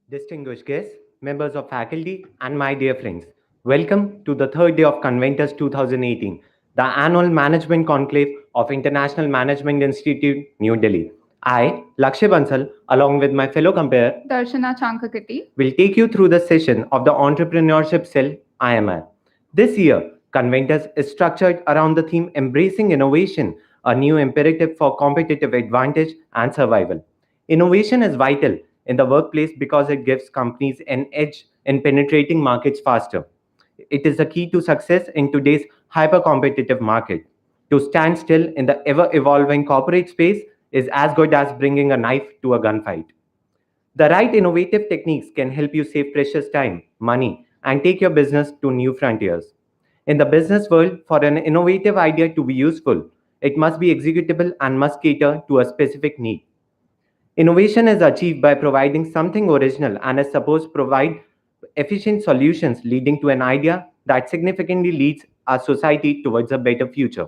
Distinguished guests, members of faculty, and my dear friends, welcome to the third day of Conventus 2018, the annual management conclave of International Management Institute, New Delhi. I, Lakshay Bansal, along with my fellow compare, Darshana Chankakati, will take you through the session of the Entrepreneurship Cell IMI. This year, Conventus is structured around the theme Embracing Innovation, a new imperative for competitive advantage and survival. Innovation is vital in the workplace because it gives companies an edge in penetrating markets faster. It is the key to success in today's hyper competitive market. To stand still in the ever evolving corporate space is as good as bringing a knife to a gunfight. The right innovative techniques can help you save precious time, money, and take your business to new frontiers. In the business world, for an innovative idea to be useful, it must be executable and must cater to a specific need. Innovation is achieved by providing something original and is supposed to provide efficient solutions leading to an idea that significantly leads our society towards a better future.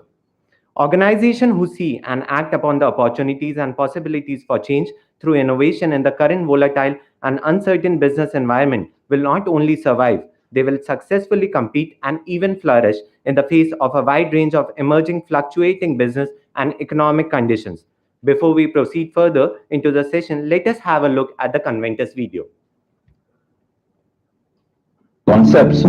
Organizations who see and act upon the opportunities and possibilities for change through innovation in the current volatile and uncertain business environment will not only survive, they will successfully compete and even flourish in the face of a wide range of emerging fluctuating business and economic conditions. Before we proceed further into the session, let us have a look at the Conventus video. Concepts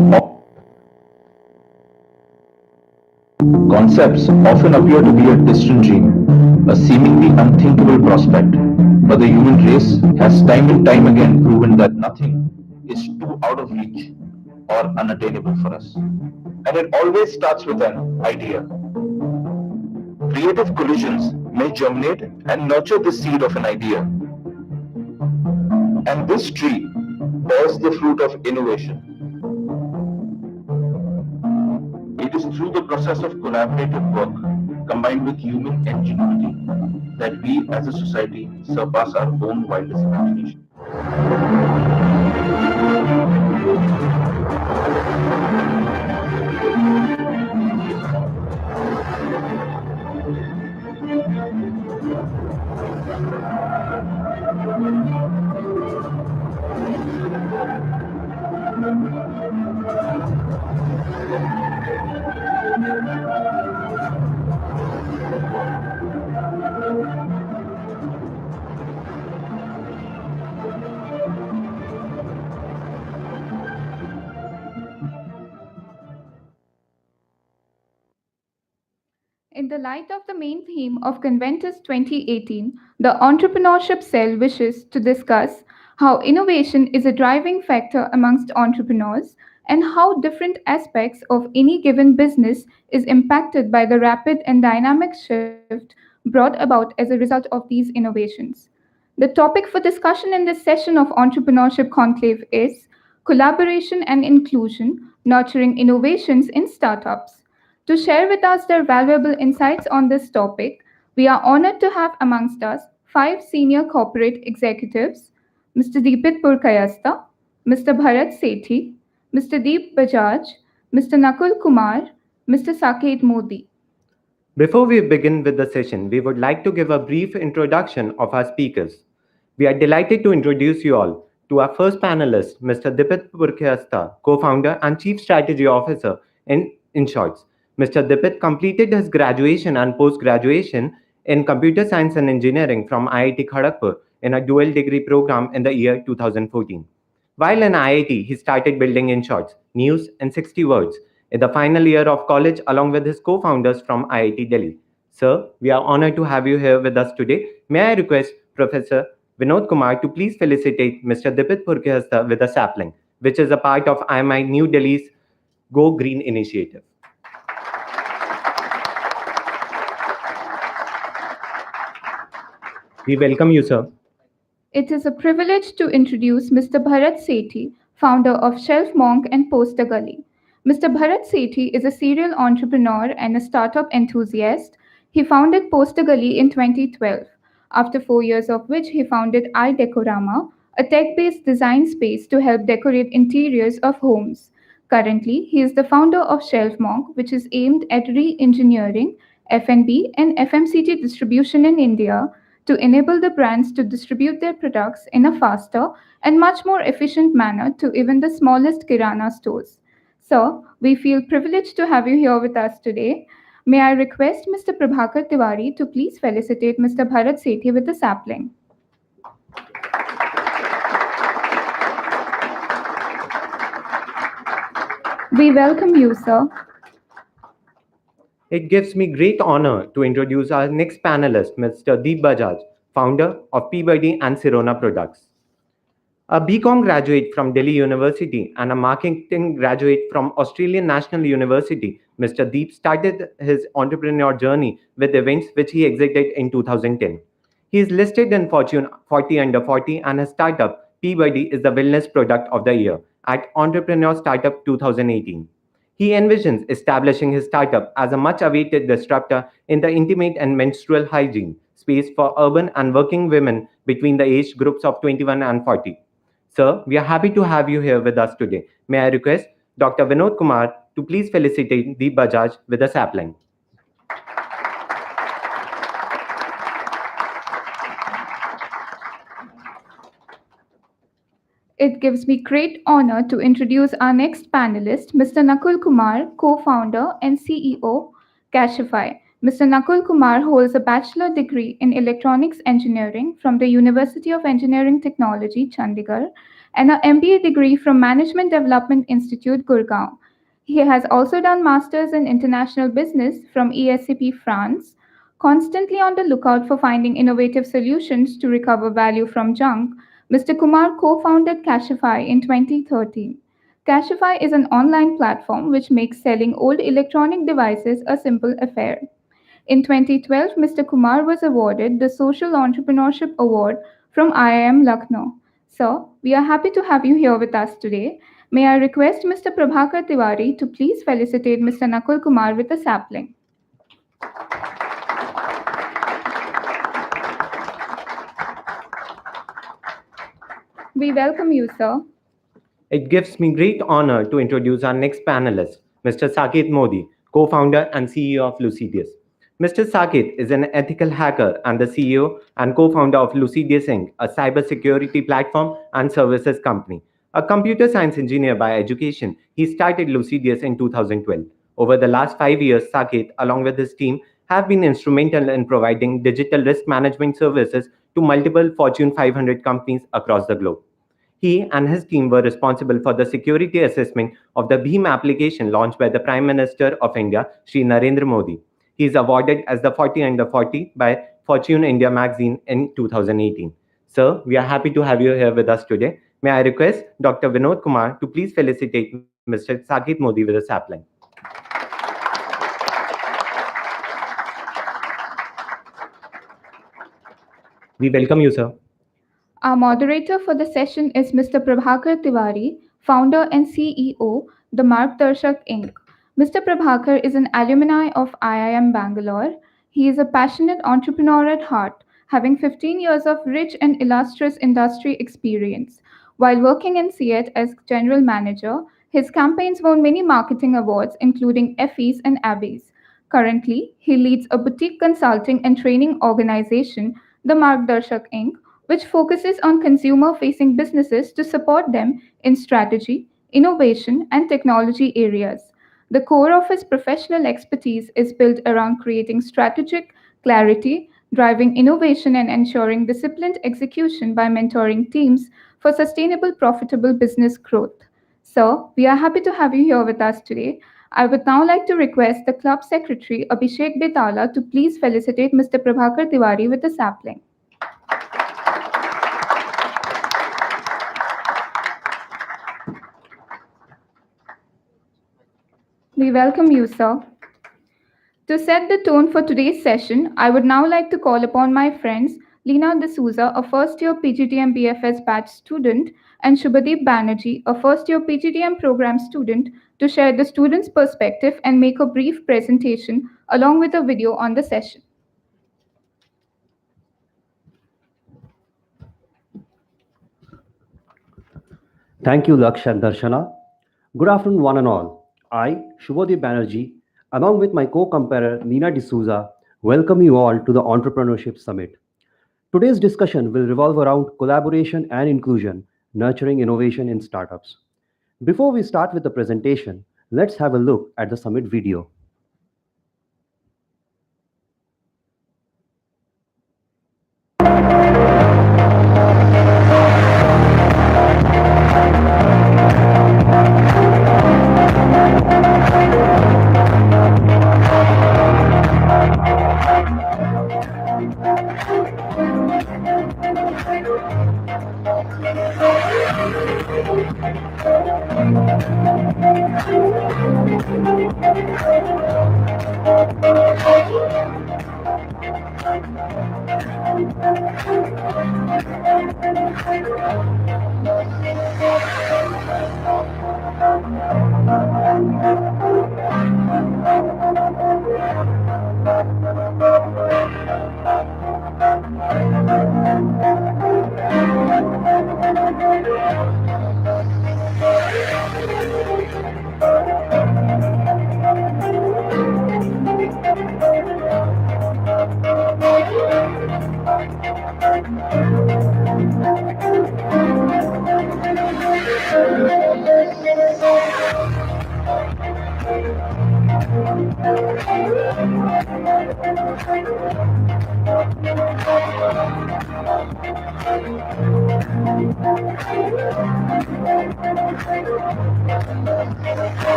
Concepts often appear to be a distant dream, a seemingly unthinkable prospect, but the human race has time and time again proven that nothing is too out of reach or unattainable for us. And it always starts with an idea. Creative collisions may germinate and nurture the seed of an idea. And this tree bears the fruit of innovation. It is through the process of collaborative work combined with human ingenuity that we as a society surpass our own wildest imagination. in the light of the main theme of Conventus 2018, the Entrepreneurship Cell wishes to discuss how innovation is a driving factor amongst entrepreneurs and how different aspects of any given business is impacted by the rapid and dynamic shift brought about as a result of these innovations. The topic for discussion in this session of Entrepreneurship Conclave is Collaboration and Inclusion Nurturing Innovations in Startups. To share with us their valuable insights on this topic, we are honored to have amongst us five senior corporate executives: Mr. Deepit Purkayastha, Mr. Bharat Sethi, Mr. Deep Bajaj, Mr. Nakul Kumar, Mr. Saket Modi. Before we begin with the session, we would like to give a brief introduction of our speakers. We are delighted to introduce you all to our first panelist, Mr. Dipit Purkhyasta, co-founder and Chief Strategy Officer in InShorts. Mr. Dipit completed his graduation and post-graduation in Computer Science and Engineering from IIT Kharagpur in a dual degree program in the year 2014. While in IIT, he started building InShorts, news in 60 words, in the final year of college along with his co-founders from IIT Delhi. Sir, we are honored to have you here with us today. May I request Professor Vinod Kumar to please felicitate Mr. Dipit Purkhyasta with a sapling, which is a part of IMI New Delhi's Go Green initiative. We welcome you, sir. It is a privilege to introduce Mr. Bharat Sethi, founder of Shelf Monk and Poster Gully. Mr. Bharat Sethi is a serial entrepreneur and a startup enthusiast. He founded Poster Gully in 2012, after 4 years of which he founded iDecorama, a tech based design space to help decorate interiors of homes. Currently, he is the founder of Shelf Monk, which is aimed at re engineering F&B and FMCG distribution in India to enable the brands to distribute their products in a faster and much more efficient manner to even the smallest kirana stores. Sir, we feel privileged to have you here with us today. May I request Mr. Prabhakar Tiwari to please felicitate Mr. Bharat Sethi with a sapling. We welcome you, sir. It gives me great honor to introduce our next panelist, Mr. Deep Bajaj, founder of Peabody and Sirona Products. A BCom graduate from Delhi University and a marketing graduate from Australian National University, Mr. Deep started his entrepreneur journey with events which he exited in 2010. He is listed in Fortune 40 Under 40 and his startup, Peabody, is the Wellness Product of the Year at Entrepreneur Startup 2018. He envisions establishing his startup as a much awaited disruptor in the intimate and menstrual hygiene space for urban and working women between the age groups of 21 and 40. Sir, we are happy to have you here with us today. May I request Dr. Vinod Kumar to please felicitate Deep Bajaj with a sapling. It gives me great honor to introduce our next panelist, Mr. Nakul Kumar, co-founder and CEO, Cashify. Mr. Nakul Kumar holds a bachelor degree in electronics engineering from the University of Engineering Technology, Chandigarh, and an MBA degree from Management Development Institute, Gurgaon. He has also done masters in international business from ESCP France, constantly on the lookout for finding innovative solutions to recover value from junk. Mr. Kumar co-founded Cashify in 2013. Cashify is an online platform which makes selling old electronic devices a simple affair. In 2012, Mr. Kumar was awarded the Social Entrepreneurship Award from IIM Lucknow. Sir, we are happy to have you here with us today. May I request Mr. Prabhakar Tiwari to please felicitate Mr. Nakul Kumar with a sapling. We welcome you, sir. It gives me great honor to introduce our next panelist, Mr. Saket Modi, co-founder and CEO of Lucidius. Mr. Saket is an ethical hacker and the CEO and co-founder of Lucidius Inc., a cybersecurity platform and services company. A computer science engineer by education, he started Lucidius in 2012. Over the last 5 years, Saket, along with his team, have been instrumental in providing digital risk management services to multiple Fortune 500 companies across the globe. He and his team were responsible for the security assessment of the BHIM application launched by the Prime Minister of India, Shri Narendra Modi. He is awarded as the 40 Under 40 by Fortune India magazine in 2018. Sir, we are happy to have you here with us today. May I request Dr. Vinod Kumar to please felicitate Mr. Saket Modi with a sapling. We welcome you, sir. Our moderator for the session is Mr. Prabhakar Tiwari, founder and CEO, the Margdarshak Inc. Mr. Prabhakar is an alumni of IIM Bangalore. He is a passionate entrepreneur at heart, having 15 years of rich and illustrious industry experience. While working in CET as general manager, his campaigns won many marketing awards, including Effie's and Abby's. Currently, he leads a boutique consulting and training organization, the Margdarshak Inc., which focuses on consumer facing businesses to support them in strategy, innovation, and technology areas. The core of his professional expertise is built around creating strategic clarity, driving innovation, and ensuring disciplined execution by mentoring teams for sustainable, profitable business growth. Sir, we are happy to have you here with us today. I would now like to request the club secretary Abhishek Betala to please felicitate Mr. Prabhakar Tiwari with a sapling. We welcome you, sir. To set the tone for today's session, I would now like to call upon my friends Lina D'Souza, a first year PGDM BFS batch student, and Shubhadeep Banerjee, a first year PGDM program student, to share the students' perspective and make a brief presentation along with a video on the session. Thank you, Laksh and Darshana. Good afternoon, one and all. I, Shubhodip Banerjee, along with my co-comparer Nina D'Souza, welcome you all to the Entrepreneurship Summit. Today's discussion will revolve around collaboration and inclusion, nurturing innovation in startups. Before we start with the presentation, let's have a look at the summit video.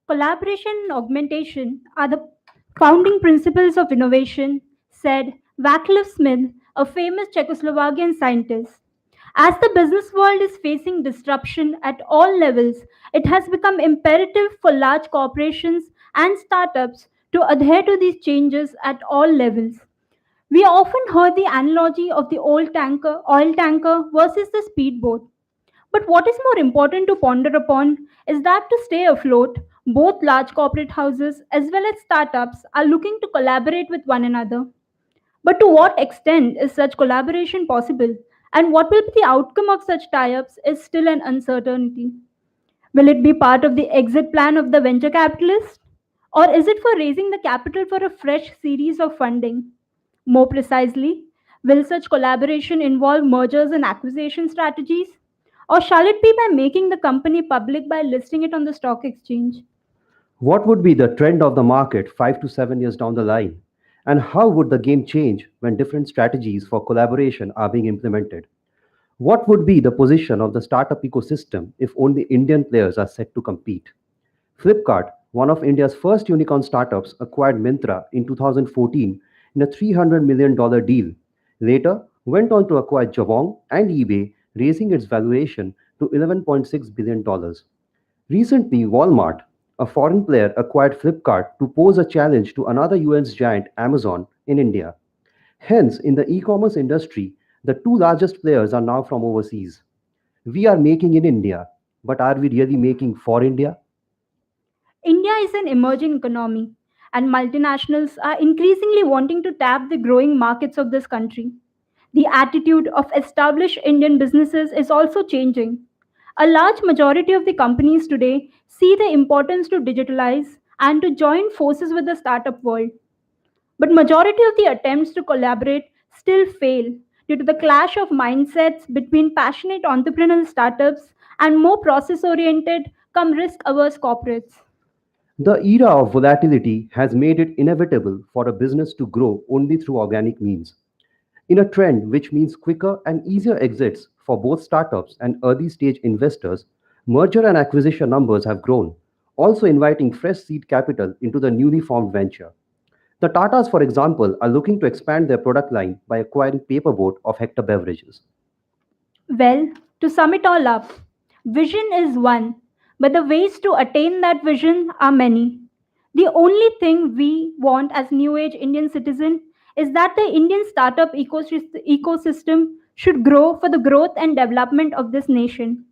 Collaboration and augmentation are the founding principles of innovation, said Václav Smil, a famous Czechoslovakian scientist. As the business world is facing disruption at all levels, it has become imperative for large corporations and startups to adhere to these changes at all levels. We often heard the analogy of the oil tanker versus the speedboat. But what is more important to ponder upon is that to stay afloat, both large corporate houses as well as startups are looking to collaborate with one another. But to what extent is such collaboration possible? And what will be the outcome of such tie ups is still an uncertainty. Will it be part of the exit plan of the venture capitalist? Or is it for raising the capital for a fresh series of funding? More precisely, will such collaboration involve mergers and acquisition strategies? Or shall it be by making the company public by listing it on the stock exchange? What would be the trend of the market 5 to 7 years down the line? And how would the game change when different strategies for collaboration are being implemented? What would be the position of the startup ecosystem if only Indian players are set to compete? Flipkart, one of India's first unicorn startups, acquired Myntra in 2014 in a $300 million deal. Later, went on to acquire Jabong and eBay, raising its valuation to $11.6 billion. dollars. Recently, Walmart, a foreign player, acquired Flipkart to pose a challenge to another US giant, Amazon, in India. Hence, in the e commerce industry, the two largest players are now from overseas. We are making in India, but are we really making for India? India is an emerging economy, and multinationals are increasingly wanting to tap the growing markets of this country. The attitude of established Indian businesses is also changing. A large majority of the companies today see the importance to digitalize and to join forces with the startup world. But majority of the attempts to collaborate still fail due to the clash of mindsets between passionate entrepreneurial startups and more process oriented, come risk averse corporates. The era of volatility has made it inevitable for a business to grow only through organic means. In a trend which means quicker and easier exits for both startups and early stage investors, merger and acquisition numbers have grown, also inviting fresh seed capital into the newly formed venture. The Tatas, for example, are looking to expand their product line by acquiring Paperboat of Hector Beverages. Well, to sum it all up, vision is one, but the ways to attain that vision are many. The only thing we want as new age Indian citizen is that the Indian startup ecosystem should grow for the growth and development of this nation.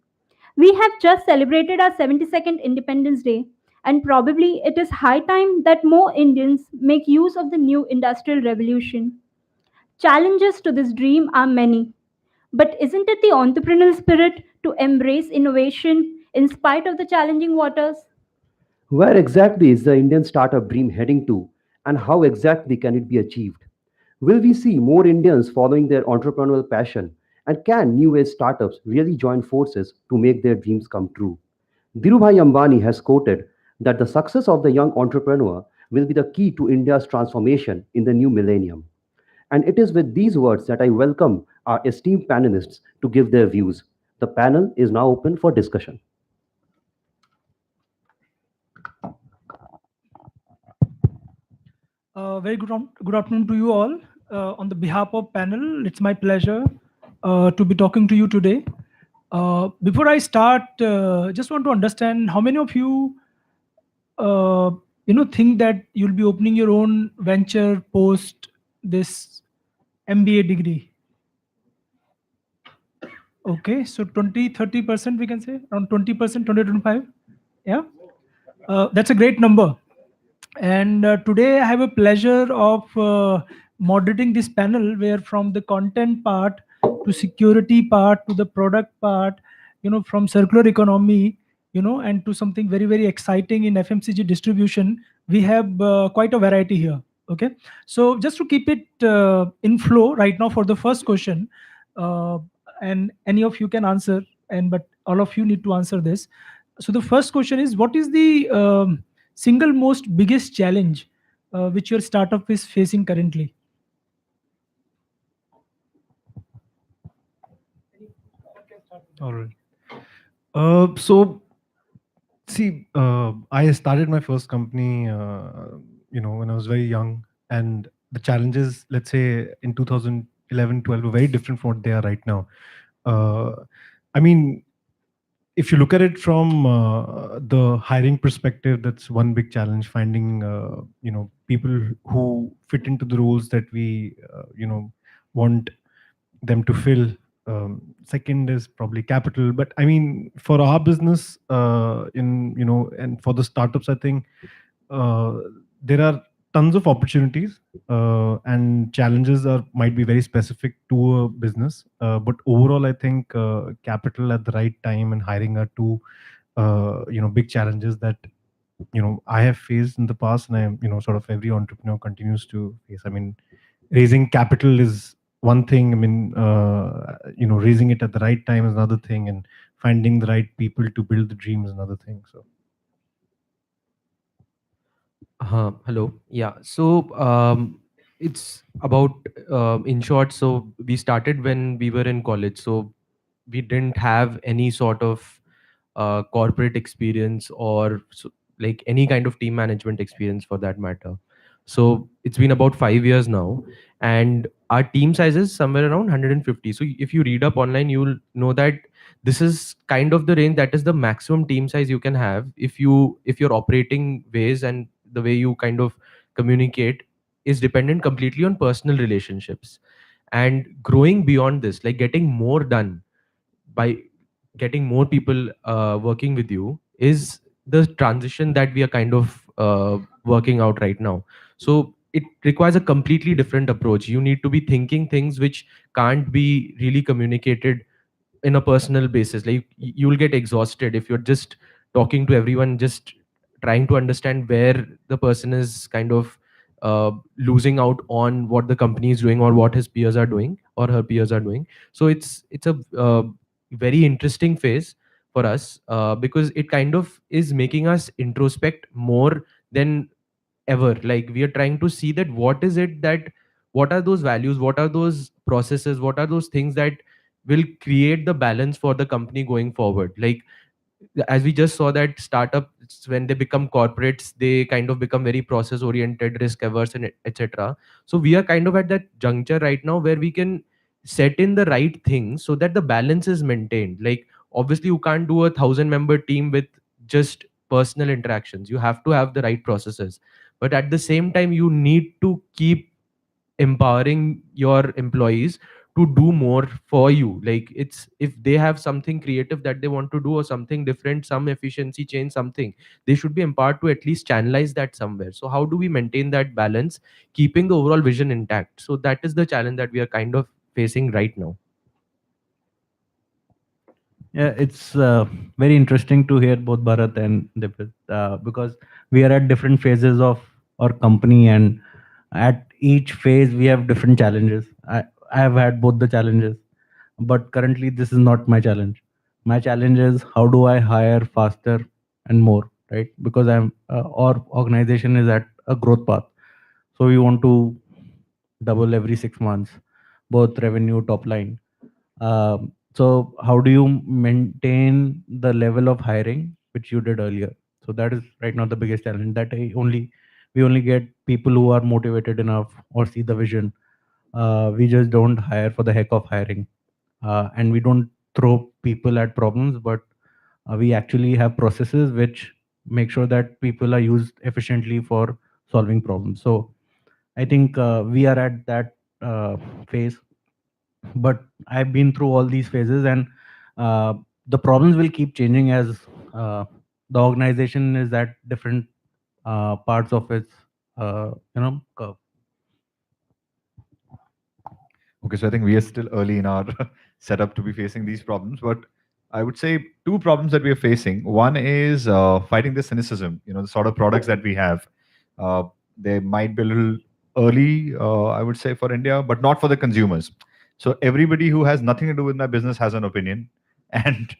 We have just celebrated our 72nd Independence Day, and probably it is high time that more Indians make use of the new industrial revolution. Challenges to this dream are many, but isn't it the entrepreneurial spirit to embrace innovation in spite of the challenging waters? Where exactly is the Indian startup dream heading to, and how exactly can it be achieved? Will we see more Indians following their entrepreneurial passion? And can new age startups really join forces to make their dreams come true? Dhirubhai Ambani has quoted that the success of the young entrepreneur will be the key to India's transformation in the new millennium. And it is with these words that I welcome our esteemed panelists to give their views. The panel is now open for discussion. Very good afternoon to you all. On the behalf of panel, it's my pleasure to be talking to you today. Before I start, just want to understand how many of you, think that you'll be opening your own venture post this MBA degree. Okay, so 20-30% we can say, around 20%, 20-25. Yeah, that's a great number. And today I have a pleasure of moderating this panel where from the content part to security part to the product part, from circular economy, and to something very, very exciting in FMCG distribution, we have quite a variety here. Okay. So just to keep it in flow right now for the first question, uh, and any of you can answer, but all of you need to answer this. So the first question is, what is the single most biggest challenge which your startup is facing currently? All right. So, see, I started my first company, when I was very young, and the challenges, let's say, in 2011, 12, were very different from what they are right now. Uh, I mean, if you look at it from the hiring perspective, that's one big challenge. Finding, people who fit into the roles that we, want them to fill. Second is probably capital, but I mean, for our business, and for the startups, I think uh, there are tons of opportunities, and challenges are might be very specific to a business. But overall, I think capital at the right time and hiring are two, big challenges that I have faced in the past, and sort of every entrepreneur continues to face. I mean, raising capital is one thing. I mean, raising it at the right time is another thing, and finding the right people to build the dream is another thing. So Hello. Yeah. So it's about, in short, so we started when we were in college. So we didn't have any sort of corporate experience or like any kind of team management experience for that matter. So it's been about 5 years now, and our team size is somewhere around 150. So if you read up online, you'll know that this is kind of the range, that is the maximum team size you can have if your operating ways and the way you kind of communicate is dependent completely on personal relationships. And growing beyond this, like getting more done by getting more people working with you, is the transition that we are kind of working out right now. So it requires a completely different approach. You need to be thinking things which can't be really communicated in a personal basis. Like you will get exhausted if you're just talking to everyone, just trying to understand where the person is kind of losing out on what the company is doing or what his peers are doing or her peers are doing. So it's a very interesting phase for us, because it kind of is making us introspect more than ever. Like we are trying to see that what are those values, what are those processes, what are those things that will create the balance for the company going forward. Like as we just saw that startups, when they become corporates, they kind of become very process oriented, risk averse, and etc. So we are kind of at that juncture right now where we can set in the right things so that the balance is maintained. Like, obviously you can't do a 1,000 member team with just personal interactions. You have to have the right processes, but at the same time you need to keep empowering your employees to do more for you. Like, it's, if they have something creative that they want to do or something different, some efficiency change, something, they should be empowered to at least channelize that somewhere. So how do we maintain that balance, keeping the overall vision intact? So that is the challenge that we are kind of facing right now. Yeah, it's very interesting to hear both Bharat and Dipit, because we are at different phases of our company, and at each phase we have different challenges. I have had both the challenges, but currently this is not my challenge. My challenge is how do I hire faster and more, right? Because our organization is at a growth path, so we want to double every 6 months, both revenue, top line. So how do you maintain the level of hiring which you did earlier? So that is right now the biggest challenge. That we only get people who are motivated enough or see the vision. We just don't hire for the heck of hiring, and we don't throw people at problems, but we actually have processes which make sure that people are used efficiently for solving problems. So I think we are at that phase, but I've been through all these phases, and uh, the problems will keep changing as uh, the organization is at different parts of its curve. Okay, so I think we are still early in our setup to be facing these problems, but I would say two problems that we are facing. One is fighting the cynicism. The sort of products that we have, uh, they might be a little early, I would say, for India, but not for the consumers. So everybody who has nothing to do with my business has an opinion, and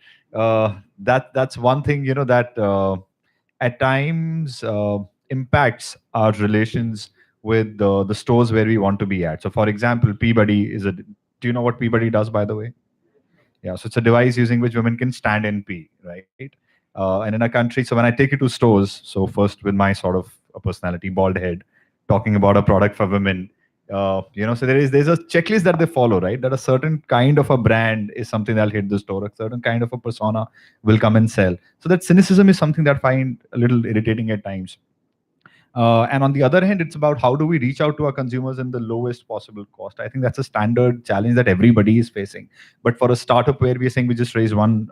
that's one thing that at times impacts our relations with the stores where we want to be at. So, for example, Peabody is a. Do you know what Peabody does, by the way? Yeah, so it's a device using which women can stand and pee, right? And in a country, so when I take you to stores, so first with my sort of a personality, bald head, talking about a product for women, so there's a checklist that they follow, right? That a certain kind of a brand is something that'll hit the store, a certain kind of a persona will come and sell. So that cynicism is something that I find a little irritating at times. And on the other hand, it's about how do we reach out to our consumers in the lowest possible cost. I think that's a standard challenge that everybody is facing. But for a startup where we're saying we just raise one,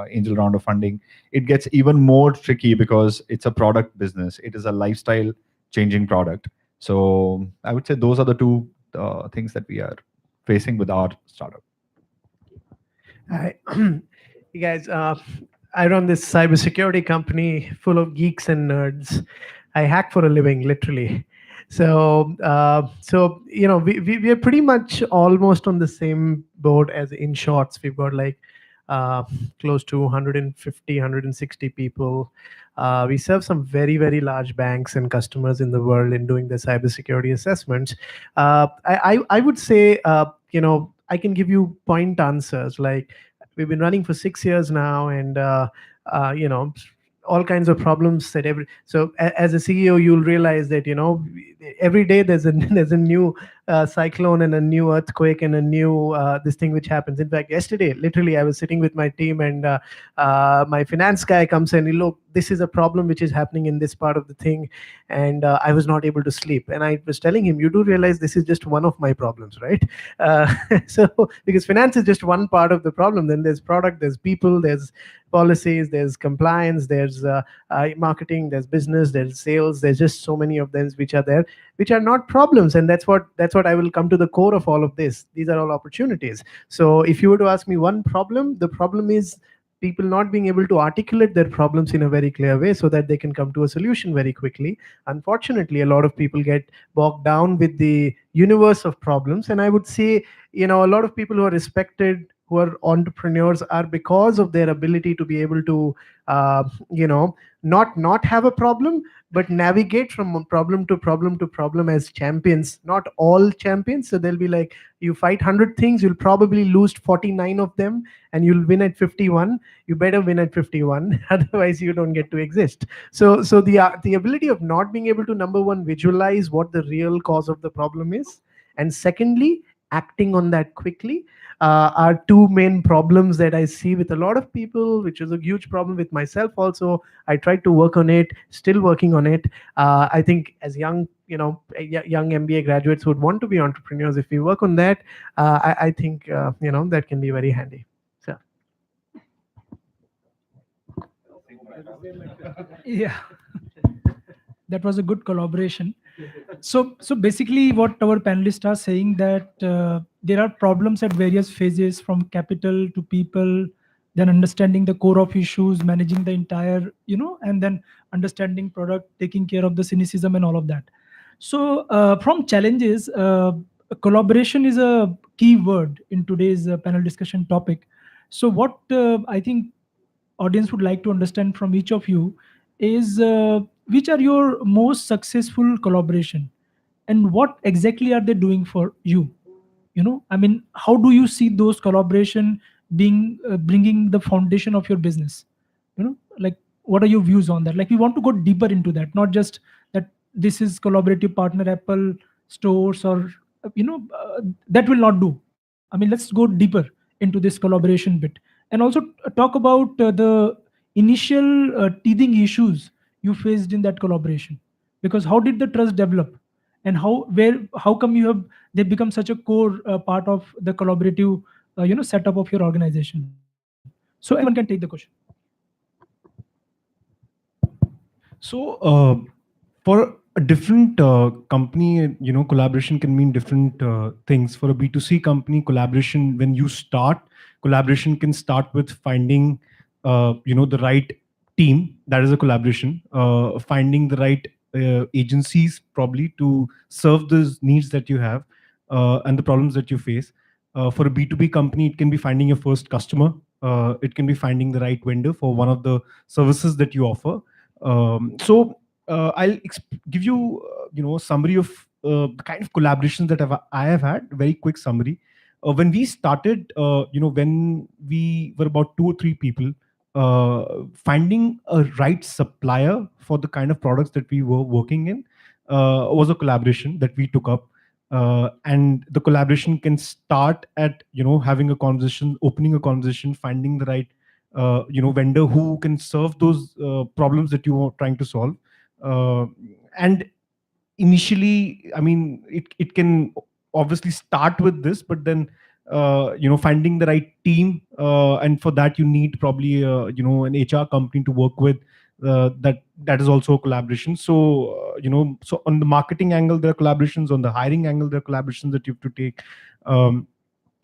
angel round of funding, it gets even more tricky because it's a product business. It is a lifestyle changing product. So I would say those are the two things that we are facing with our startup. Hi, you guys. I run this cybersecurity company full of geeks and nerds. I hack for a living, literally. So, we are pretty much almost on the same boat as In Shorts. We've got like close to 150, 160 people. We serve some very, very large banks and customers in the world in doing the cybersecurity assessments. I would say, I can give you point answers. Like, we've been running for 6 years now, and all kinds of problems that as a CEO you'll realize that every day there's a there's a new cyclone and a new earthquake and a new this thing which happens. In fact, yesterday literally I was sitting with my team, and my finance guy comes in, look, this is a problem which is happening in this part of the thing, and I was not able to sleep, and I was telling him, you do realize this is just one of my problems, right? So because finance is just one part of the problem, then there's product, there's people, there's policies, there's compliance, there's marketing, there's business, there's sales, there's just so many of them which are there, which are not problems. And that's what I will come to the core of all of this. These are all opportunities. So if you were to ask me one problem, the problem is people not being able to articulate their problems in a very clear way so that they can come to a solution very quickly. Unfortunately, a lot of people get bogged down with the universe of problems. And I would say, a lot of people who are respected, who are entrepreneurs, are because of their ability to be able to not have a problem, but navigate from problem to problem to problem as champions. Not all champions, so they'll be like, you fight 100 things, you'll probably lose 49 of them, and you'll win at 51. You better win at 51, otherwise you don't get to exist. So the ability of not being able to, number one, visualize what the real cause of the problem is, and secondly, acting on that quickly are two main problems that I see with a lot of people, which is a huge problem with myself also. I tried to work on it, still working on it. I think as young, young MBA graduates would want to be entrepreneurs. If we work on that, I think that can be very handy. So. Yeah, that was a good collaboration. So basically what our panelists are saying, that there are problems at various phases, from capital to people, then understanding the core of issues, managing the entire, and then understanding product, taking care of the cynicism and all of that. So from challenges, collaboration is a key word in today's panel discussion topic. So what I think audience would like to understand from each of you is, which are your most successful collaboration, and what exactly are they doing for you? I mean, how do you see those collaboration being bringing the foundation of your business? Like, what are your views on that? Like, we want to go deeper into that, not just that this is collaborative partner Apple stores, or that will not do. I mean, let's go deeper into this collaboration bit, and also talk about the initial teething issues you faced in that collaboration, because how did the trust develop, and how come you have they become such a core part of the collaborative setup of your organization? So anyone can take the question. So, for a different company, collaboration can mean different things. For a B2C company, collaboration, when you start, collaboration can start with finding, the right team. That is a collaboration. Finding the right agencies, probably, to serve those needs that you have and the problems that you face. For a B2B company, it can be finding your first customer. It can be finding the right vendor for one of the services that you offer. I'll give you, a summary of the kind of collaborations that I have had. Very quick summary. When we started, when we were about 2 or 3 people, finding a right supplier for the kind of products that we were working in was a collaboration that we took up. And the collaboration can start at, having a conversation, opening a conversation, finding the right vendor who can serve those problems that you are trying to solve. And initially, I mean, it can obviously start with this, but then finding the right team, and for that you need probably an HR company to work with. That is also a collaboration. So so on the marketing angle there are collaborations, on the hiring angle there are collaborations that you have to take.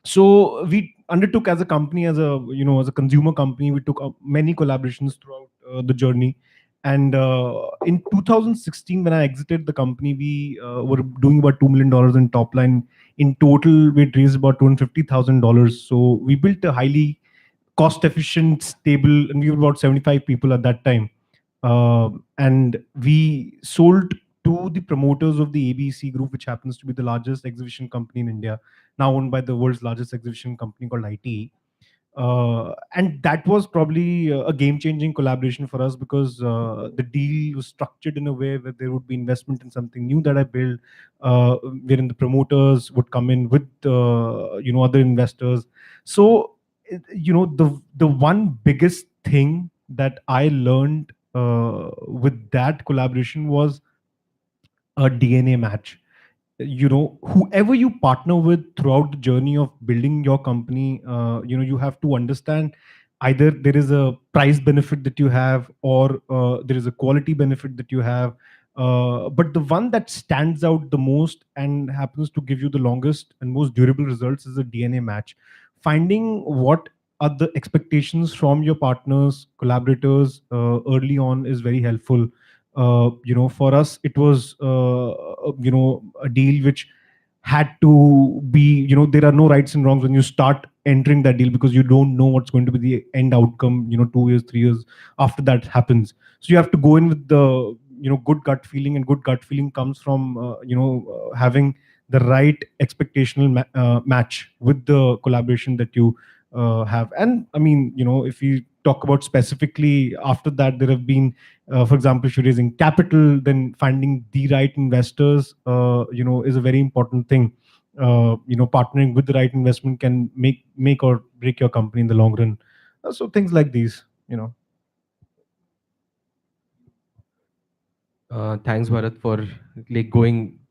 So we undertook, as a company, as a consumer company, we took many collaborations throughout the journey. And in 2016, when I exited the company, we were doing about $2 million in top line. In total, we raised about $250,000. So we built a highly cost efficient, stable, and we were about 75 people at that time. And we sold to the promoters of the ABC Group, which happens to be the largest exhibition company in India, now owned by the world's largest exhibition company called ITE. And that was probably a game-changing collaboration for us, because the deal was structured in a way where there would be investment in something new that I built, wherein the promoters would come in with other investors. So the one biggest thing that I learned with that collaboration was a DNA match. Whoever you partner with throughout the journey of building your company, you have to understand, either there is a price benefit that you have, or there is a quality benefit that you have. But the one that stands out the most and happens to give you the longest and most durable results is a DNA match. Finding what are the expectations from your partners, collaborators, early on is very helpful. For us, it was a deal which had to be, there are no rights and wrongs when you start entering that deal, because you don't know what's going to be the end outcome, 2 years, 3 years after that happens. So you have to go in with the good gut feeling, and good gut feeling comes from having the right expectational match with the collaboration that you have. And I mean, if we talk about specifically after that, there have been, for example, if you're raising capital, then finding the right investors, is a very important thing. partnering with the right investment can make or break your company in the long run. So things like these. Thanks, Bharat, for like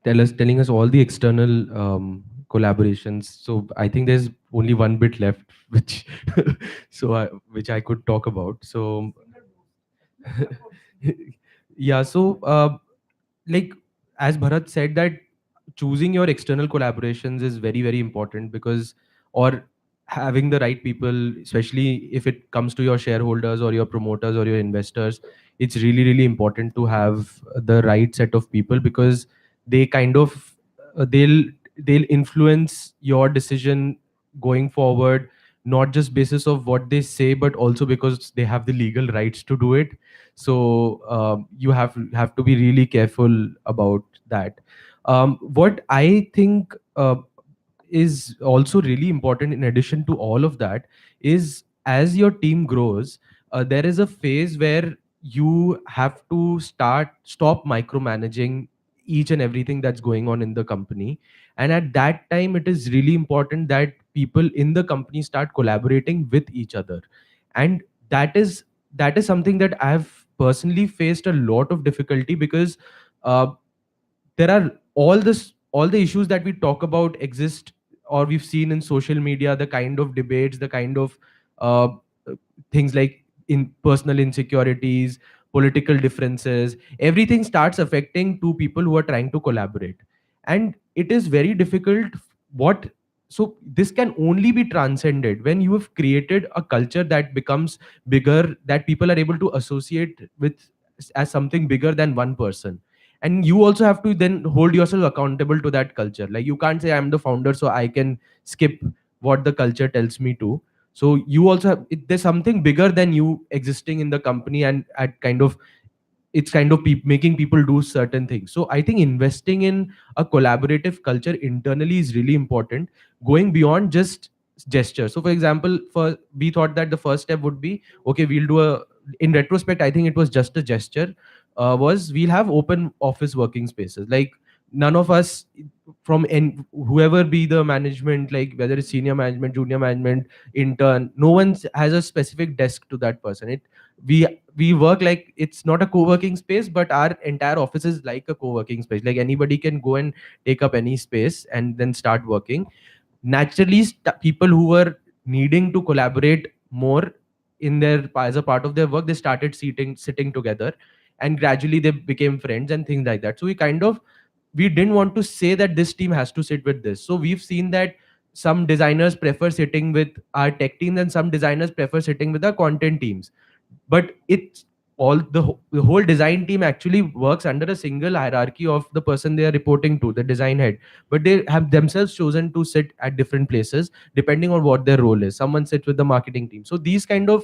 telling us all the external collaborations. So I think there's only one bit left, which which I could talk about. So yeah, so like as Bharat said that choosing your external collaborations is very very important, because or having the right people, especially if it comes to your shareholders or your promoters or your investors, it's really really important to have the right set of people, because they kind of they'll influence your decision going forward, not just basis of what they say but also because they have the legal rights to do it. So you have to be really careful about that. What I think is also really important in addition to all of that is, as your team grows, there is a phase where you have to stop micromanaging each and everything that's going on in the company. And at that time it is really important that people in the company start collaborating with each other. And that is that is something that I've personally faced a lot of difficulty, because uh, there are all the issues that we talk about exist, or we've seen in social media, the kind of debates, the kind of uh, things like in personal insecurities, political differences, everything starts affecting two people who are trying to collaborate. And it is very difficult. what so this can only be transcended when you have created a culture that becomes bigger, that people are able to associate with as something bigger than one person. And you also have to then hold yourself accountable to that culture. Like, you can't say I'm the founder so I can skip what the culture tells me to. So you also there's something bigger than you existing in the company, and at kind of it's kind of making people do certain things. So I think investing in a collaborative culture internally is really important, going beyond just gesture. So for example, for we thought that the first step would be, okay, we'll do a in retrospect I think it was just a gesture, was we'll have open office working spaces. Like, none of us whoever be the management, like whether it's senior management, junior management, intern, no one has a specific desk to that person. We work like it's not a co-working space, but our entire office is like a co-working space. Like, anybody can go and take up any space and then start working. Naturally, people who were needing to collaborate more in their as a part of their work, they started sitting together, and gradually they became friends and things like that. So we didn't want to say that this team has to sit with this. So we've seen that some designers prefer sitting with our tech team, and some designers prefer sitting with our content teams. But it's the whole design team actually works under a single hierarchy of the person they are reporting to, the design head. But they have themselves chosen to sit at different places depending on what their role is. Someone sits with the marketing team. So these kind of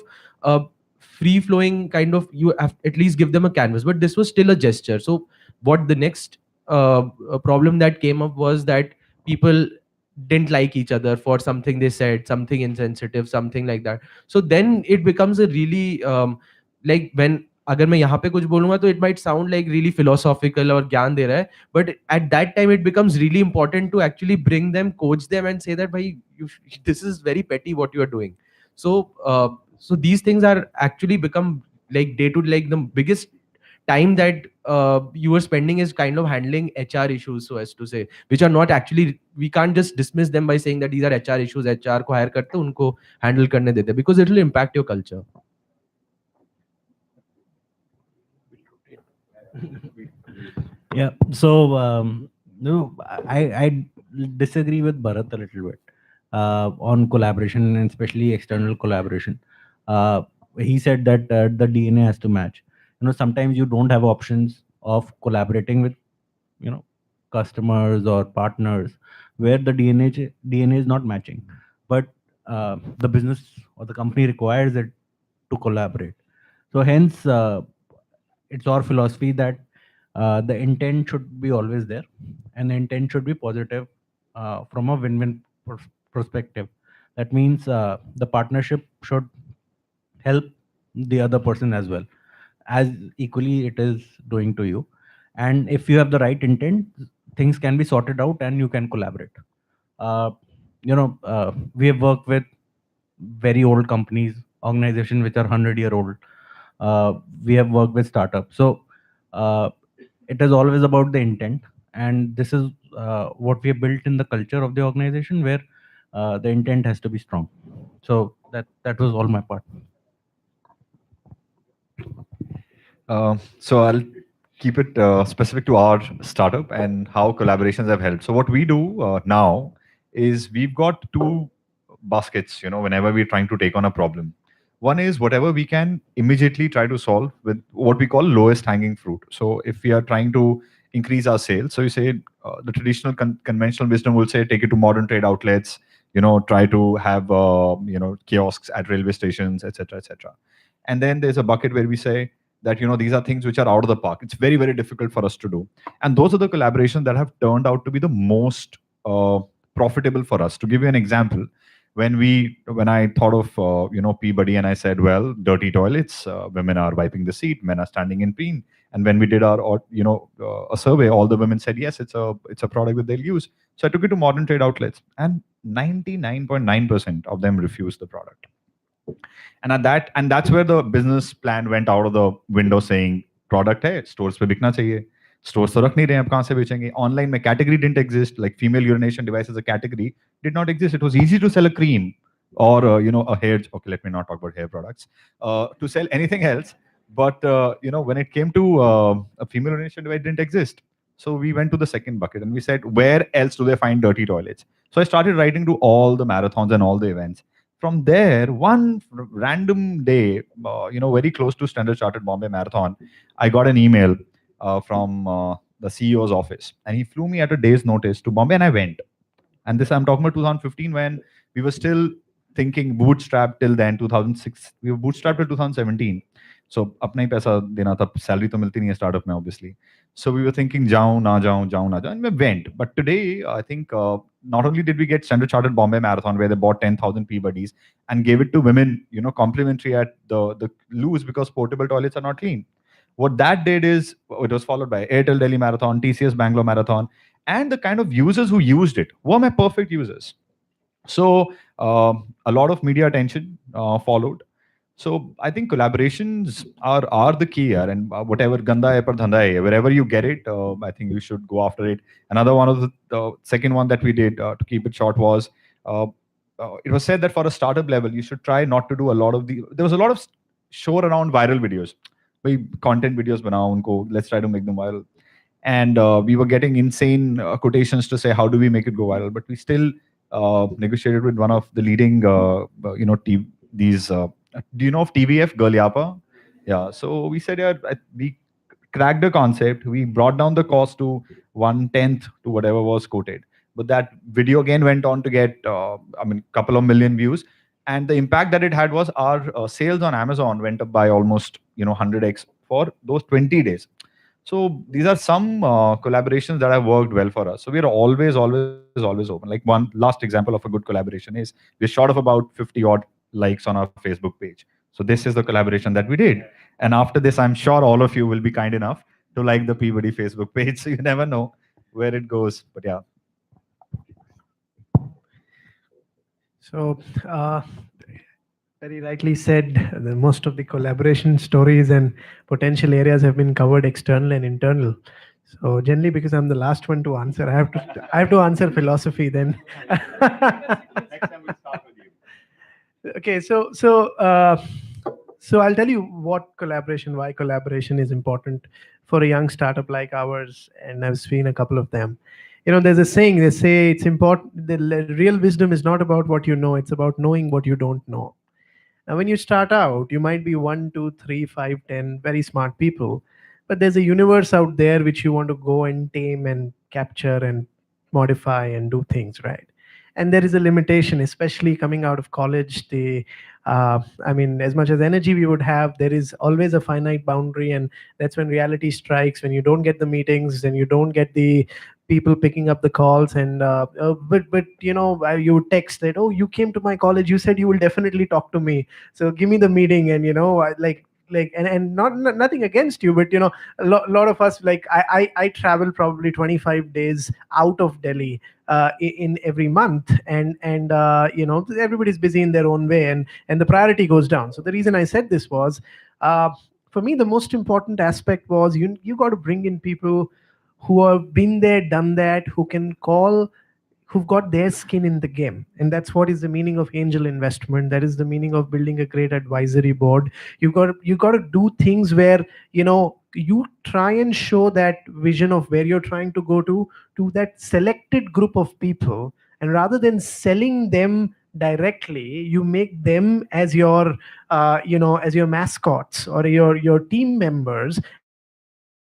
free flowing kind of, you have at least give them a canvas, but this was still a gesture. So what the next problem that came up was that people didn't like each other for something they said, something insensitive, something like that. So then it becomes a really like, when अगर मैं यहाँ पे कुछ बोलूंगा तो it might sound like really philosophical और ज्ञान दे रहा है, but at that time it becomes really important to actually bring them, coach them, and say that, भाई, this is very petty what you are doing. So these things are actually become like day to, like, the biggest time that you are spending is kind of handling HR issues, so as to say, which are not actually, we can't just dismiss them by saying that these are HR issues, HR को hire करते उनको handle करने देते, because it will impact your culture. Yeah. So no, I disagree with Bharat a little bit on collaboration, and especially external collaboration. He said that the DNA has to match. Sometimes you don't have options of collaborating with you know customers or partners where the DNA is not matching, but the business or the company requires it to collaborate. So hence, it's our philosophy that the intent should be always there, and the intent should be positive from a win-win perspective. That means the partnership should help the other person as well, as equally it is doing to you. And if you have the right intent, things can be sorted out and you can collaborate. uh, we have worked with very old companies, organizations which are 100-year old. We have worked with startups. So uh, it is always about the intent, and this is what we have built in the culture of the organization, where the intent has to be strong. So that was all my part. So I'll keep it specific to our startup and how collaborations have helped. So what we do now is we've got two baskets. Whenever we're trying to take on a problem, one is whatever we can immediately try to solve with what we call lowest hanging fruit. So if we are trying to increase our sales, so you say the traditional conventional wisdom will say take it to modern trade outlets. Try to have kiosks at railway stations, etc., etc. And then there's a bucket where we say that these are things which are out of the park. It's very, very difficult for us to do, and those are the collaborations that have turned out to be the most profitable for us. To give you an example, when I thought of Peabody, and I said, well, dirty toilets, women are wiping the seat, men are standing in peen. And when we did our a survey, all the women said yes, it's a product that they'll use. So I took it to modern trade outlets, and 99.9% of them refused the product. And that's where the business plan went out of the window, saying product hai stores pe बिकना चाहिए, stores तो रख नहीं रहे हैं, अब कहाँ से बेचेंगे. Online में category didn't exist, like female urination device as a category did not exist. It was easy to sell a cream or a hair. Okay, let me not talk about hair products. To sell anything else, but when it came to a female urination device, it didn't exist. So we went to the second bucket and we said, where else do they find dirty toilets? So I started writing to all the marathons and all the events. From there, one random day, very close to Standard Chartered Bombay Marathon, I got an email from the CEO's office, and he flew me at a day's notice to Bombay, and I went. And this, I'm talking about 2015, when we were still thinking bootstrap till then. 2006, we were bootstrapped till 2017. So अपना ही पैसा देना था, salary तो मिलती नहीं है startup में, obviously. So we were thinking जाऊं ना जाऊं, and we went. But today, I think not only did we get Standard Chartered Bombay Marathon, where they bought 10,000 Peabodys and gave it to women, complimentary at the loos, because portable toilets are not clean. What that did is, it was followed by Airtel Delhi Marathon, TCS Bangalore Marathon, and the kind of users who used it were my perfect users. So a lot of media attention followed. So I think collaborations are the key here, and whatever ganda hai par dhanda hai, wherever you get it, I think you should go after it. Another one of the second one that we did, to keep it short, was it was said that for a startup level, you should try not to do a lot of there was a lot of show around viral videos. Content videos banao unko, let's try to make them viral. And we were getting insane quotations to say, how do we make it go viral? But we still negotiated with one of the leading, these. Do you know of TVF, Girl Yapa? Yeah. So we said, yeah, we cracked the concept. We brought down the cost to 1/10 to whatever was quoted. But that video again went on to get, couple of million views. And the impact that it had was our sales on Amazon went up by almost 100x for those 20 days. So these are some collaborations that have worked well for us. So we are always open. Like one last example of a good collaboration is we're short of about 50 odd likes on our Facebook page. So this is the collaboration that we did. And after this, I'm sure all of you will be kind enough to like the Peabody Facebook page. So you never know where it goes. But yeah. So, very rightly said, most of the collaboration stories and potential areas have been covered, external and internal. So generally, because I'm the last one to answer, I have to answer philosophy then. Next time we'll start with you. Okay, so I'll tell you why collaboration is important for a young startup like ours, and I've seen a couple of them. There's a saying, they say it's important, the real wisdom is not about what you know, it's about knowing what you don't know. Now, when you start out, you might be 1, 2, 3, 5, 10 very smart people, but there's a universe out there which you want to go and tame and capture and modify and do things, right? And there is a limitation, especially coming out of college. As much as energy we would have, there is always a finite boundary, and that's when reality strikes. When you don't get the meetings, and you don't get the people picking up the calls, and but you text that, oh, you came to my college, you said you will definitely talk to me, so give me the meeting, and and nothing against you, but lot of us, like I travel probably 25 days out of Delhi in every month, and everybody's busy in their own way, and the priority goes down. So the reason I said this was, uh, for me, the most important aspect was you got to bring in people who have been there, done that, who can call, who've got their skin in the game. And that's what is the meaning of angel investment. That is the meaning of building a great advisory board. You got to do things where you try and show that vision of where you're trying to go to that selected group of people, and rather than selling them directly, you make them as your as your mascots or your team members.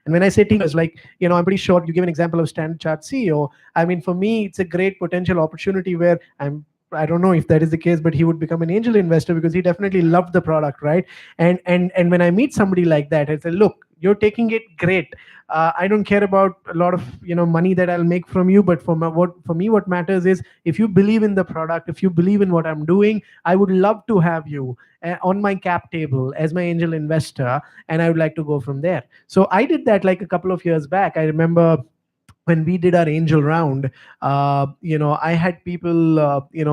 And when I say team members, like, I'm pretty sure you give an example of Standard Chart CEO. I mean, for me, it's a great potential opportunity where I don't know if that is the case, but he would become an angel investor because he definitely loved the product, right? And when I meet somebody like that, I say, look, you're taking it great. I don't care about a lot of money that I'll make from you, but for me, what matters is if you believe in the product, if you believe in what I'm doing, I would love to have you on my cap table as my angel investor, and I would like to go from there. So I did that like a couple of years back. I remember when we did our angel round, I had people,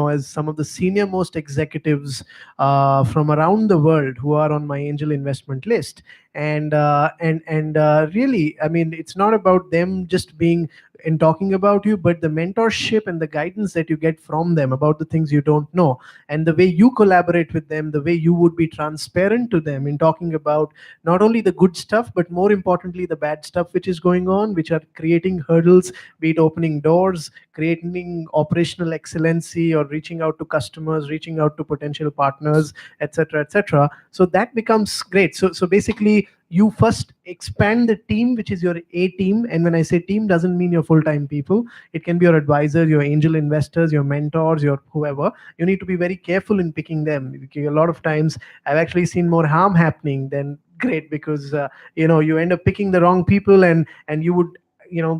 as some of the senior most executives from around the world who are on my angel investment list. And really, I mean, it's not about them just being and talking about you, but the mentorship and the guidance that you get from them about the things you don't know, and the way you collaborate with them, the way you would be transparent to them in talking about not only the good stuff, but more importantly, the bad stuff which is going on, which are creating hurdles, be it opening doors, creating operational excellency, or reaching out to customers, reaching out to potential partners, etc., etc. So that becomes great. So basically, you first expand the team, which is your A team. And when I say team, doesn't mean your full-time people. It can be your advisor, your angel investors, your mentors, your whoever. You need to be very careful in picking them. Because a lot of times I've actually seen more harm happening than great, because you end up picking the wrong people, and you would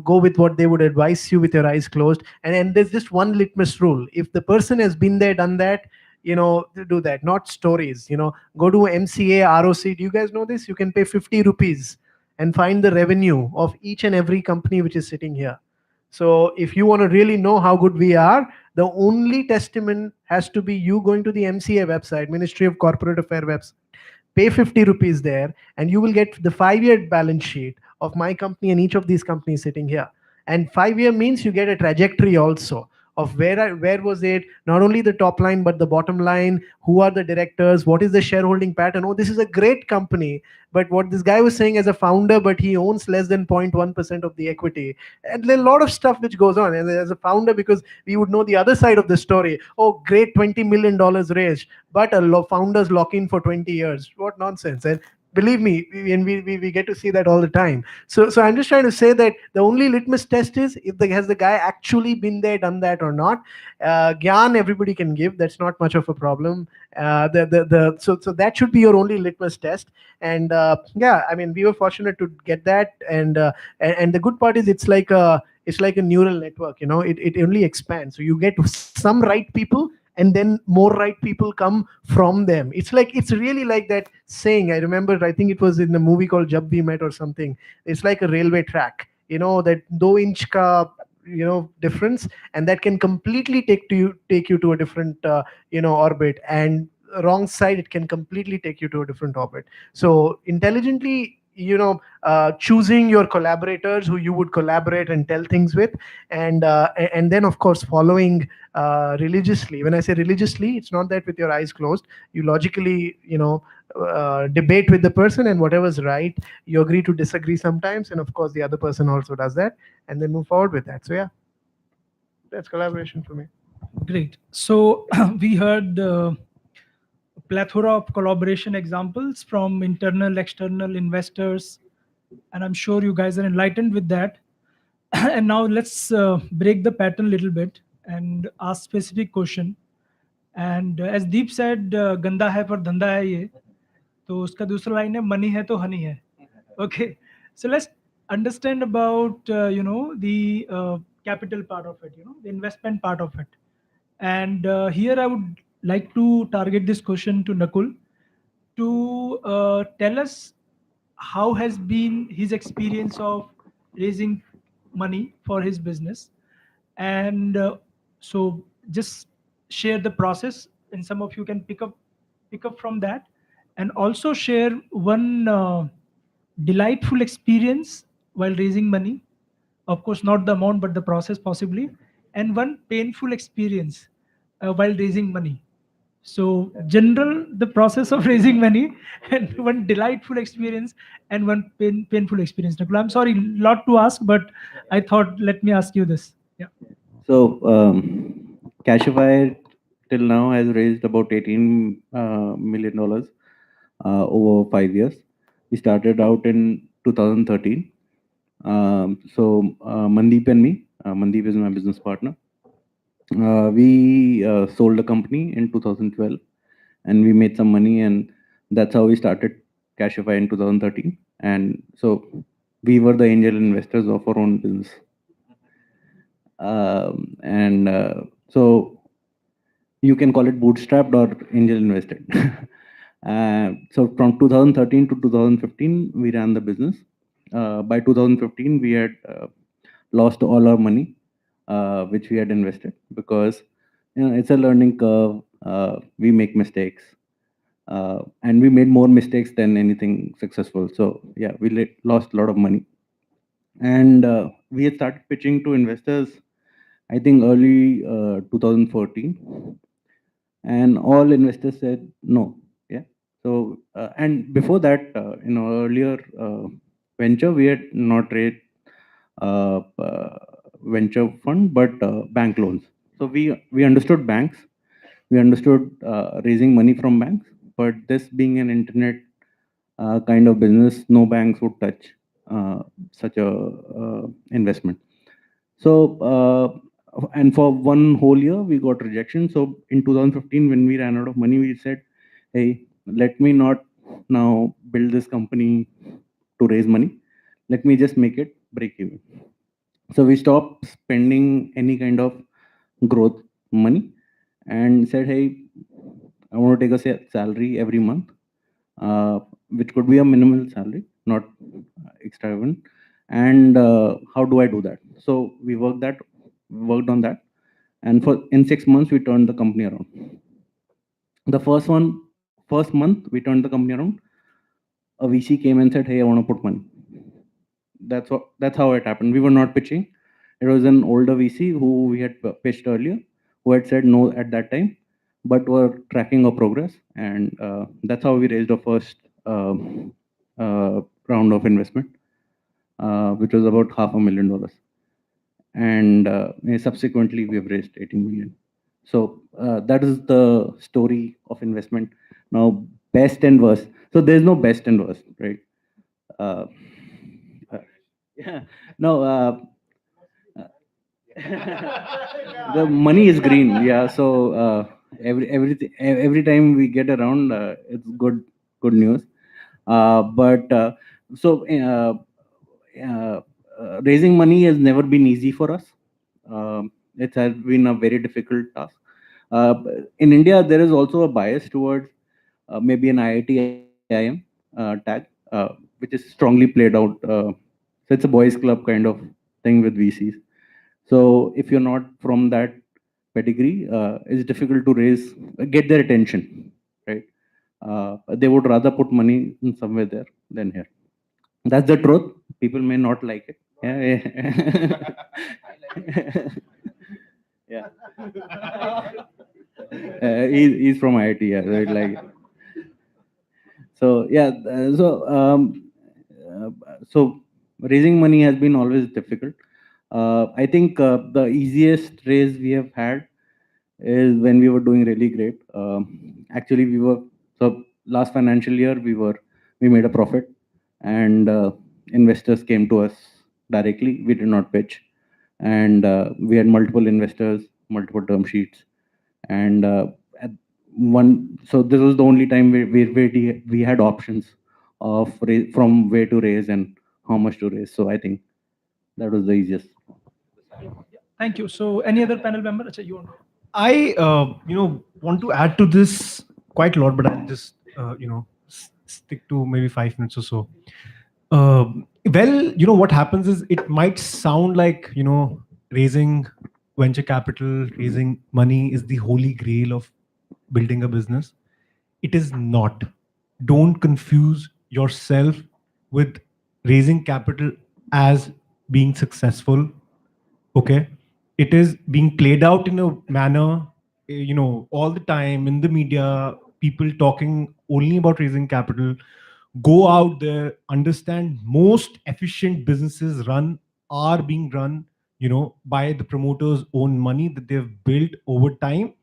go with what they would advise you with your eyes closed. And there's just one litmus rule: if the person has been there, done that, to do that, not stories. Go to MCA ROC. Do you guys know this? You can pay 50 rupees and find the revenue of each and every company which is sitting here. So if you want to really know how good we are, the only testament has to be you going to the MCA website, Ministry of Corporate Affairs website, pay 50 rupees there, and you will get the 5-year balance sheet of my company and each of these companies sitting here. And 5-year means you get a trajectory also of where was it, not only the top line but the bottom line, who are the directors, what is the shareholding pattern. Oh, this is a great company, but what this guy was saying as a founder, but he owns less than 0.1% of the equity. And a lot of stuff which goes on. And as a founder, because we would know the other side of the story. Oh, great, $20 million raised, but founders lock in for 20 years. What nonsense. And believe me, we get to see that all the time. So I'm just trying to say that the only litmus test is has the guy actually been there, done that, or not. Gyan everybody can give. That's not much of a problem. So that should be your only litmus test. And yeah, I mean, we were fortunate to get that. And the good part is it's like a neural network. It only expands. So you get some right people, and then more right people come from them. It's really like that saying. I remember, I think it was in a movie called Jab We Met or something. It's like a railway track, that 2 inch ka difference, and that can completely take you to a different orbit, and wrong side, it can completely take you to a different orbit. So intelligently, choosing your collaborators who you would collaborate and tell things with, and then of course following religiously. When I say religiously, it's not that with your eyes closed. You logically debate with the person, and whatever's right, you agree to disagree sometimes, and of course the other person also does that, and then move forward with that. So yeah, that's collaboration for me. Great. So we heard a plethora of collaboration examples from internal, external investors, and I'm sure you guys are enlightened with that. And now let's break the pattern a little bit and ask specific question. And as Deep said, गंदा है पर धंधा है ये, तो उसका दूसरा line है money है तो honey है. Okay, so let's understand about the capital part of it, the investment part of it. And here I would like to target this question to Nakul to tell us how has been his experience of raising money for his business, and so just share the process, and some of you can pick up from that, and also share one delightful experience while raising money, of course not the amount but the process possibly, and one painful experience while raising money. So general, the process of raising money, and one delightful experience, and one painful experience. Nakul, I'm sorry, lot to ask, but I thought let me ask you this. Yeah. So, Cashify till now has raised about $18 million over 5 years. We started out in 2013. Mandeep and me, Mandeep is my business partner. We sold the company in 2012 and we made some money, and that's how we started Cashify in 2013. And so we were the angel investors of our own business. And so you can call it bootstrapped or angel invested. So from 2013 to 2015, we ran the business. By 2015, we had lost all our money, which we had invested, because it's a learning curve. We make mistakes, and we made more mistakes than anything successful. So yeah, we lost a lot of money, and we had started pitching to investors, I think early 2014, and all investors said no. Yeah. So and before that, earlier venture, we had not raised venture fund, but bank loans. So we understood banks, we understood raising money from banks, but this being an internet kind of business, no banks would touch such a investment. So, and for one whole year, we got rejection. So in 2015, when we ran out of money, we said, hey, let me not now build this company to raise money. Let me just make it break even. So we stopped spending any kind of growth money and said, hey, I want to take a salary every month, which could be a minimal salary, not extravagant. And how do I do that? So we worked on that, and in 6 months we turned the company around. The first month we turned the company around. A VC came and said, "Hey, I want to put money." That's how it happened. We were not pitching. It was an older VC who we had pitched earlier, who had said no at that time, but were tracking our progress, and that's how we raised our first round of investment, which was about $500,000. And subsequently, we have raised 18 million. So that is the story of investment. Now, best and worst. So there's no best and worst, right? Uh, yeah. No. The money is green. Yeah. So every time we get around, it's good news. But so raising money has never been easy for us. It has been a very difficult task. In India, there is also a bias towards maybe an IIT-IIM tag, which is strongly played out. So it's a boys' club kind of thing with VCs. So if you're not from that pedigree, it's difficult to get their attention, right? They would rather put money in somewhere there than here. That's the truth. People may not like it. Yeah, yeah. He's from IIT. Yeah, so it like. So yeah, so raising money has been always difficult. I think the easiest raise we have had is when we were doing really great. Actually, so last financial year we made a profit, and investors came to us directly. We did not pitch, and we had multiple investors, multiple term sheets, and at so this was the only time we had options of from where to raise and how much to raise. So I think that was the easiest. Thank you. So any other panel member? Acha, you want? I want to add to this quite a lot, but I'll just stick to maybe 5 minutes or so. Well, what happens is it might sound like, raising venture capital, raising money is the holy grail of building a business. It is not. Don't confuse yourself with raising capital as being successful. Okay, it is being played out in a manner, all the time in the media, people talking only about raising capital. Go out there, understand most efficient businesses are being run, by the promoters own money that they've built over time.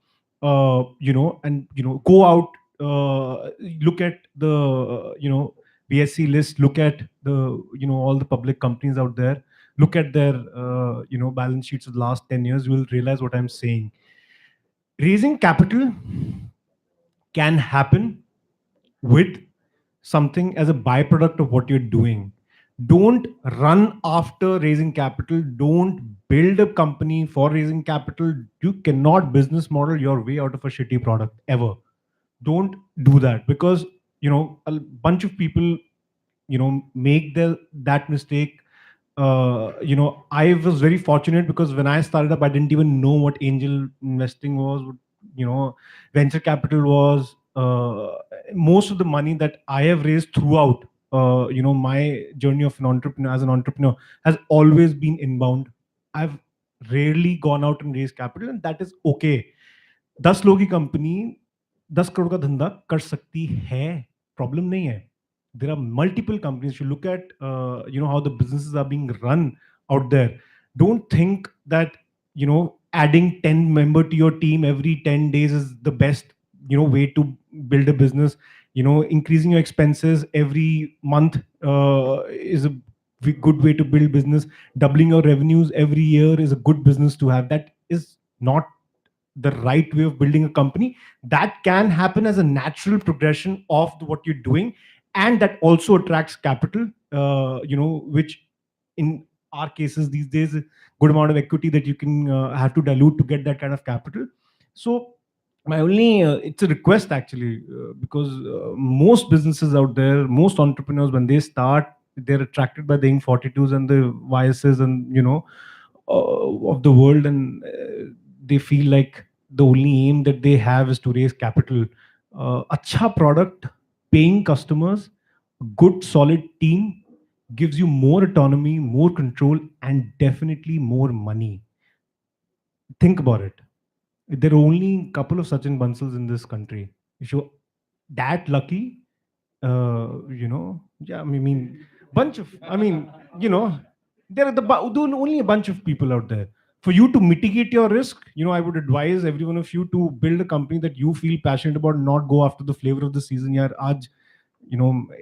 And go out, look at the BSC list, look at the all the public companies out there, look at their balance sheets of the last 10 years. You will realize what I'm saying. Raising capital can happen with something as a byproduct of what you're doing. Don't run after raising capital. Don't build a company for raising capital. You cannot business model your way out of a shitty product ever. Don't do that, because a bunch of people make that mistake. I was very fortunate because when I started up, I didn't even know what angel investing was, what, venture capital was. Most of the money that I have raised throughout, my journey of an entrepreneur, as an entrepreneur, has always been inbound. I've rarely gone out and raised capital, and that is okay. 10 लोगों की company 10 crore का धंधा कर सकती है, problem नहीं है. There are multiple companies. You look at how the businesses are being run out there. Don't think that adding 10 member to your team every 10 days is the best way to build a business. Increasing your expenses every month is a good way to build business. Doubling your revenues every year is a good business to have. That is not the right way of building a company. That can happen as a natural progression of what you're doing, and that also attracts capital, which in our cases these days, a good amount of equity that you can have to dilute to get that kind of capital. So my only it's a request actually, because most businesses out there, most entrepreneurs, when they start, they're attracted by the Ing 42s and the YSs and of the world, and they feel like the only aim that they have is to raise capital. Acha product, paying customers, good solid team gives you more autonomy, more control, and definitely more money. Think about it. There are only a couple of Sachin Bansals in this country. If you're that lucky, yeah, I mean, bunch of, there are only a bunch of people out there. For you to mitigate your risk, I would advise every one of you to build a company that you feel passionate about, not go after the flavor of the season. Yeah,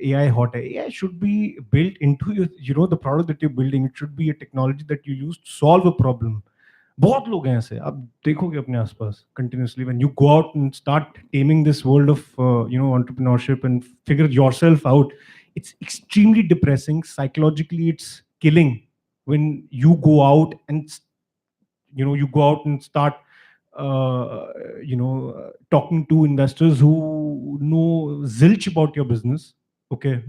AI hot hai. AI should be built into the product that you're building. It should be a technology that you use to solve a problem. बहुत लोग हैं ऐसे, आप देखोगे अपने आसपास continuously. When you go out and start taming this world of entrepreneurship and figure yourself out, it's extremely depressing. Psychologically, it's killing when you go out and start talking to investors who know zilch about your business. Okay,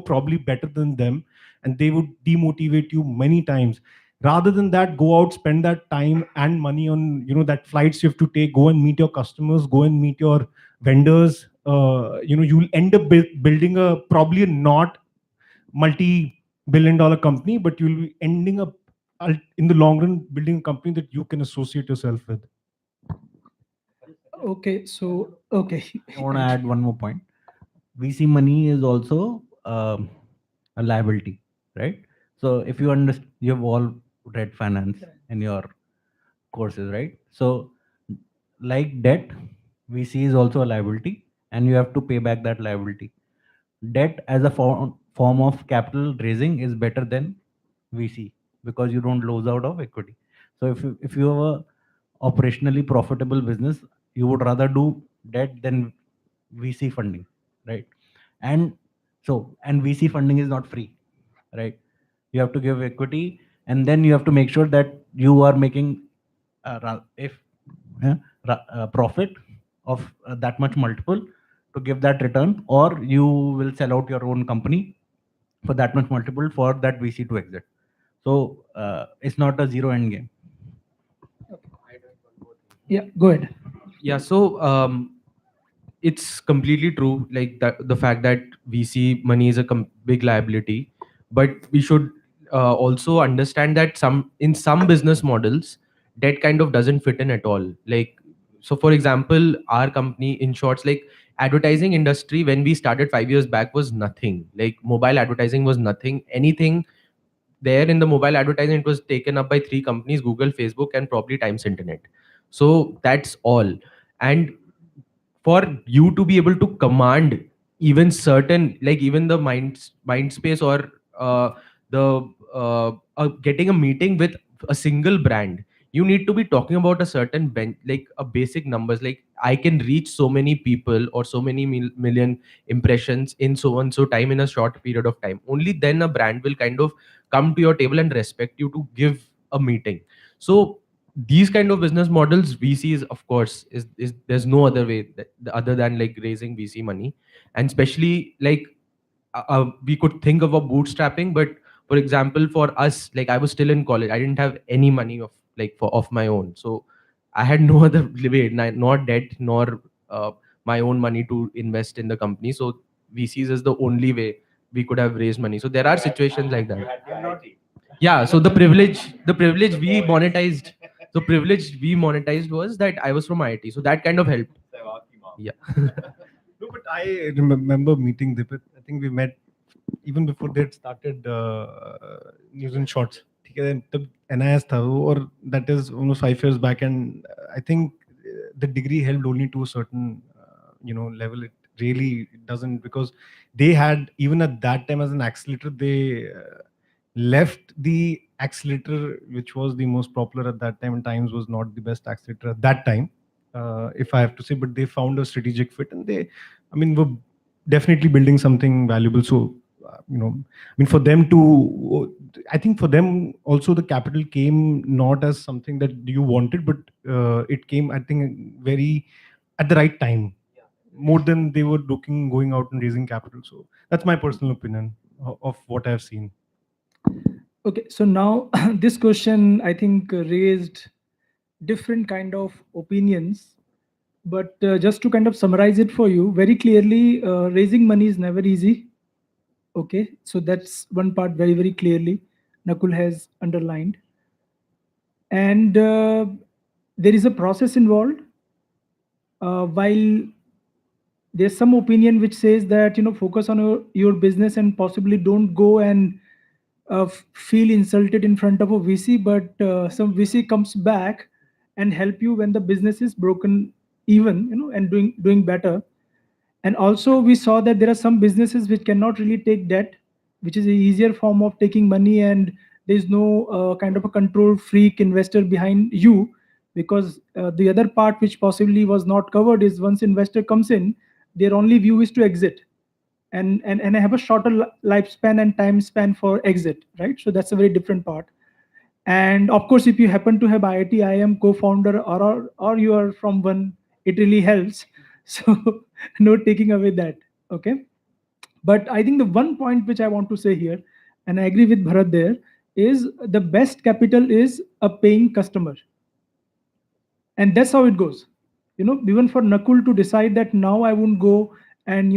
probably better than them, and they would demotivate you many times. Rather than that, go out, spend that time and money on that flights you have to take, go and meet your customers, go and meet your vendors. You'll end up building a probably not multi-billion dollar company, but you'll be ending up in the long run building a company that you can associate yourself with. Okay, so okay. I want to add one more point. VC money is also a liability, right? So if you understand, you have all read finance in your courses, right? So like debt, VC is also a liability, and you have to pay back that liability. Debt as a form of capital raising is better than VC because you don't lose out of equity. So if you have a operationally profitable business, you would rather do debt than VC funding, right? And VC funding is not free, right? You have to give equity, and then you have to make sure that you are making profit of that much multiple to give that return, or you will sell out your own company for that much multiple for that VC to exit. So it's not a zero end game. Yeah, go ahead. Yeah, so it's completely true. Like that, the fact that VC money is a big liability, but we should also understand that some business models that kind of doesn't fit in at all. Like, so for example, our company, in shorts, like advertising industry when we started 5 years back was nothing. Like mobile advertising was nothing. Anything there in the mobile advertising, it was taken up by three companies: Google, Facebook, and probably Times Internet. So that's all. And for you to be able to command even certain, like even the mind space, or the getting a meeting with a single brand, you need to be talking about a certain like a basic numbers, like I can reach so many people or so many million impressions in so and so time, in a short period of time. Only then a brand will kind of come to your table and respect you to give a meeting. So these kind of business models, VCs, of course, is there's no other way other than like raising VC money. And especially like we could think of a bootstrapping, but for example, for us, like I was still in college, I didn't have any money of like for of my own, so I had no other way, not debt nor my own money to invest in the company. So VCs is the only way we could have raised money. So there are situations like that. Yeah, so the privilege we monetized, the privilege we monetized was that I was from IIT, so that kind of helped. Yeah. No, but I remember meeting Dipit. I think we met even before they had started News and Shorts. ठीक है, तब NIS था वो, और that is almost 5 years back, and I think the degree helped only to a certain level. It really doesn't, because they had, even at that time as an accelerator, they left the accelerator which was the most popular at that time, and Times was not the best accelerator at that time, if I have to say, but they found a strategic fit, and they, I mean, were definitely building something valuable. So, I mean, for them to, I think for them also the capital came not as something that you wanted, but it came, I think, very at the right time, more than they were looking, going out and raising capital. So that's my personal opinion of what I've seen. Okay, so now this question I think raised different kind of opinions, but just to kind of summarize it for you very clearly, raising money is never easy. Okay, so that's one part very, very clearly Nakul has underlined. And there is a process involved. While there's some opinion which says that, focus on your business and possibly don't go and feel insulted in front of a VC, but some VC comes back and help you when the business is broken even, and doing better. And also we saw that there are some businesses which cannot really take debt, which is an easier form of taking money, and there's no kind of a control freak investor behind you, because the other part which possibly was not covered is once investor comes in, their only view is to exit, and I have a shorter lifespan and time span for exit, right? So that's a very different part. And of course, if you happen to have IIT IIM co-founder, or you are from one, it really helps. So no taking away that. Okay, but I think the one point which I want to say here, and I agree with Bharat there, is the best capital is a paying customer, and that's how it goes. Even for Nakul to decide that now I won't go and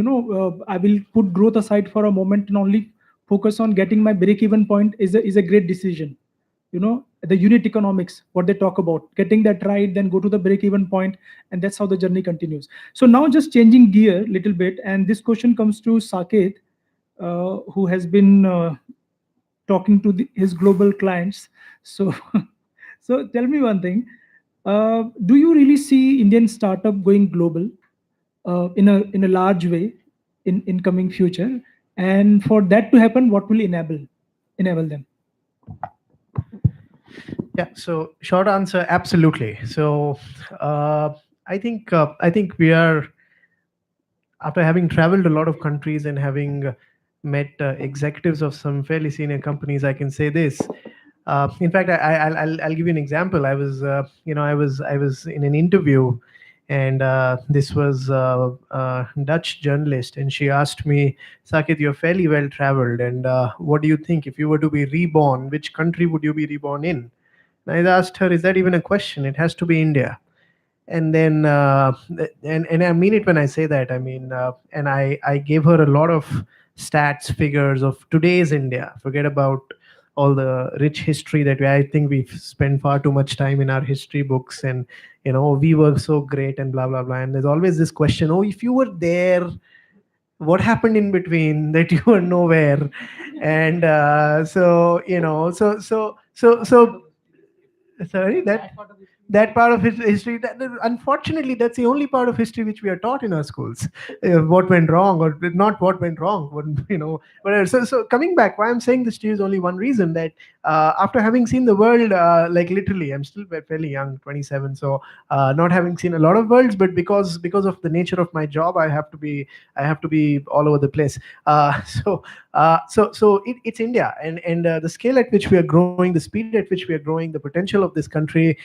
I will put growth aside for a moment and only focus on getting my break-even point is a great decision. The unit economics, what they talk about, getting that right, then go to the break-even point, and that's how the journey continues. So now just changing gear a little bit, and this question comes to Saket, who has been talking to his global clients. So, so tell me one thing. Do you really see Indian startup going global in a large way in coming future? And for that to happen, what will enable them? Yeah. So short answer, absolutely. So I think we are, after having traveled a lot of countries and having met executives of some fairly senior companies, I can say this. In fact, I'll give you an example. I was in an interview, and this was a Dutch journalist, and she asked me, Sakit, you're fairly well traveled, and what do you think if you were to be reborn? Which country would you be reborn in? And I asked her, is that even a question? It has to be India. And then and I mean it when I say that. I mean, and I gave her a lot of stats, figures of today's India. Forget about all the rich history that I think we've spent far too much time in our history books, and we were so great and blah blah blah. And there's always this question: oh, if you were there, what happened in between that you were nowhere? And so sorry, that part of his history, unfortunately that's the only part of history which we are taught in our schools. What went wrong, or not what went wrong, whatever. So coming back, why I'm saying this to you is only one reason, that after having seen the world, like literally, I'm still fairly young, 27, so not having seen a lot of worlds, but because of the nature of my job, I have to be all over the place. It's India, and the scale at which we are growing, the speed at which we are growing, the potential of this country.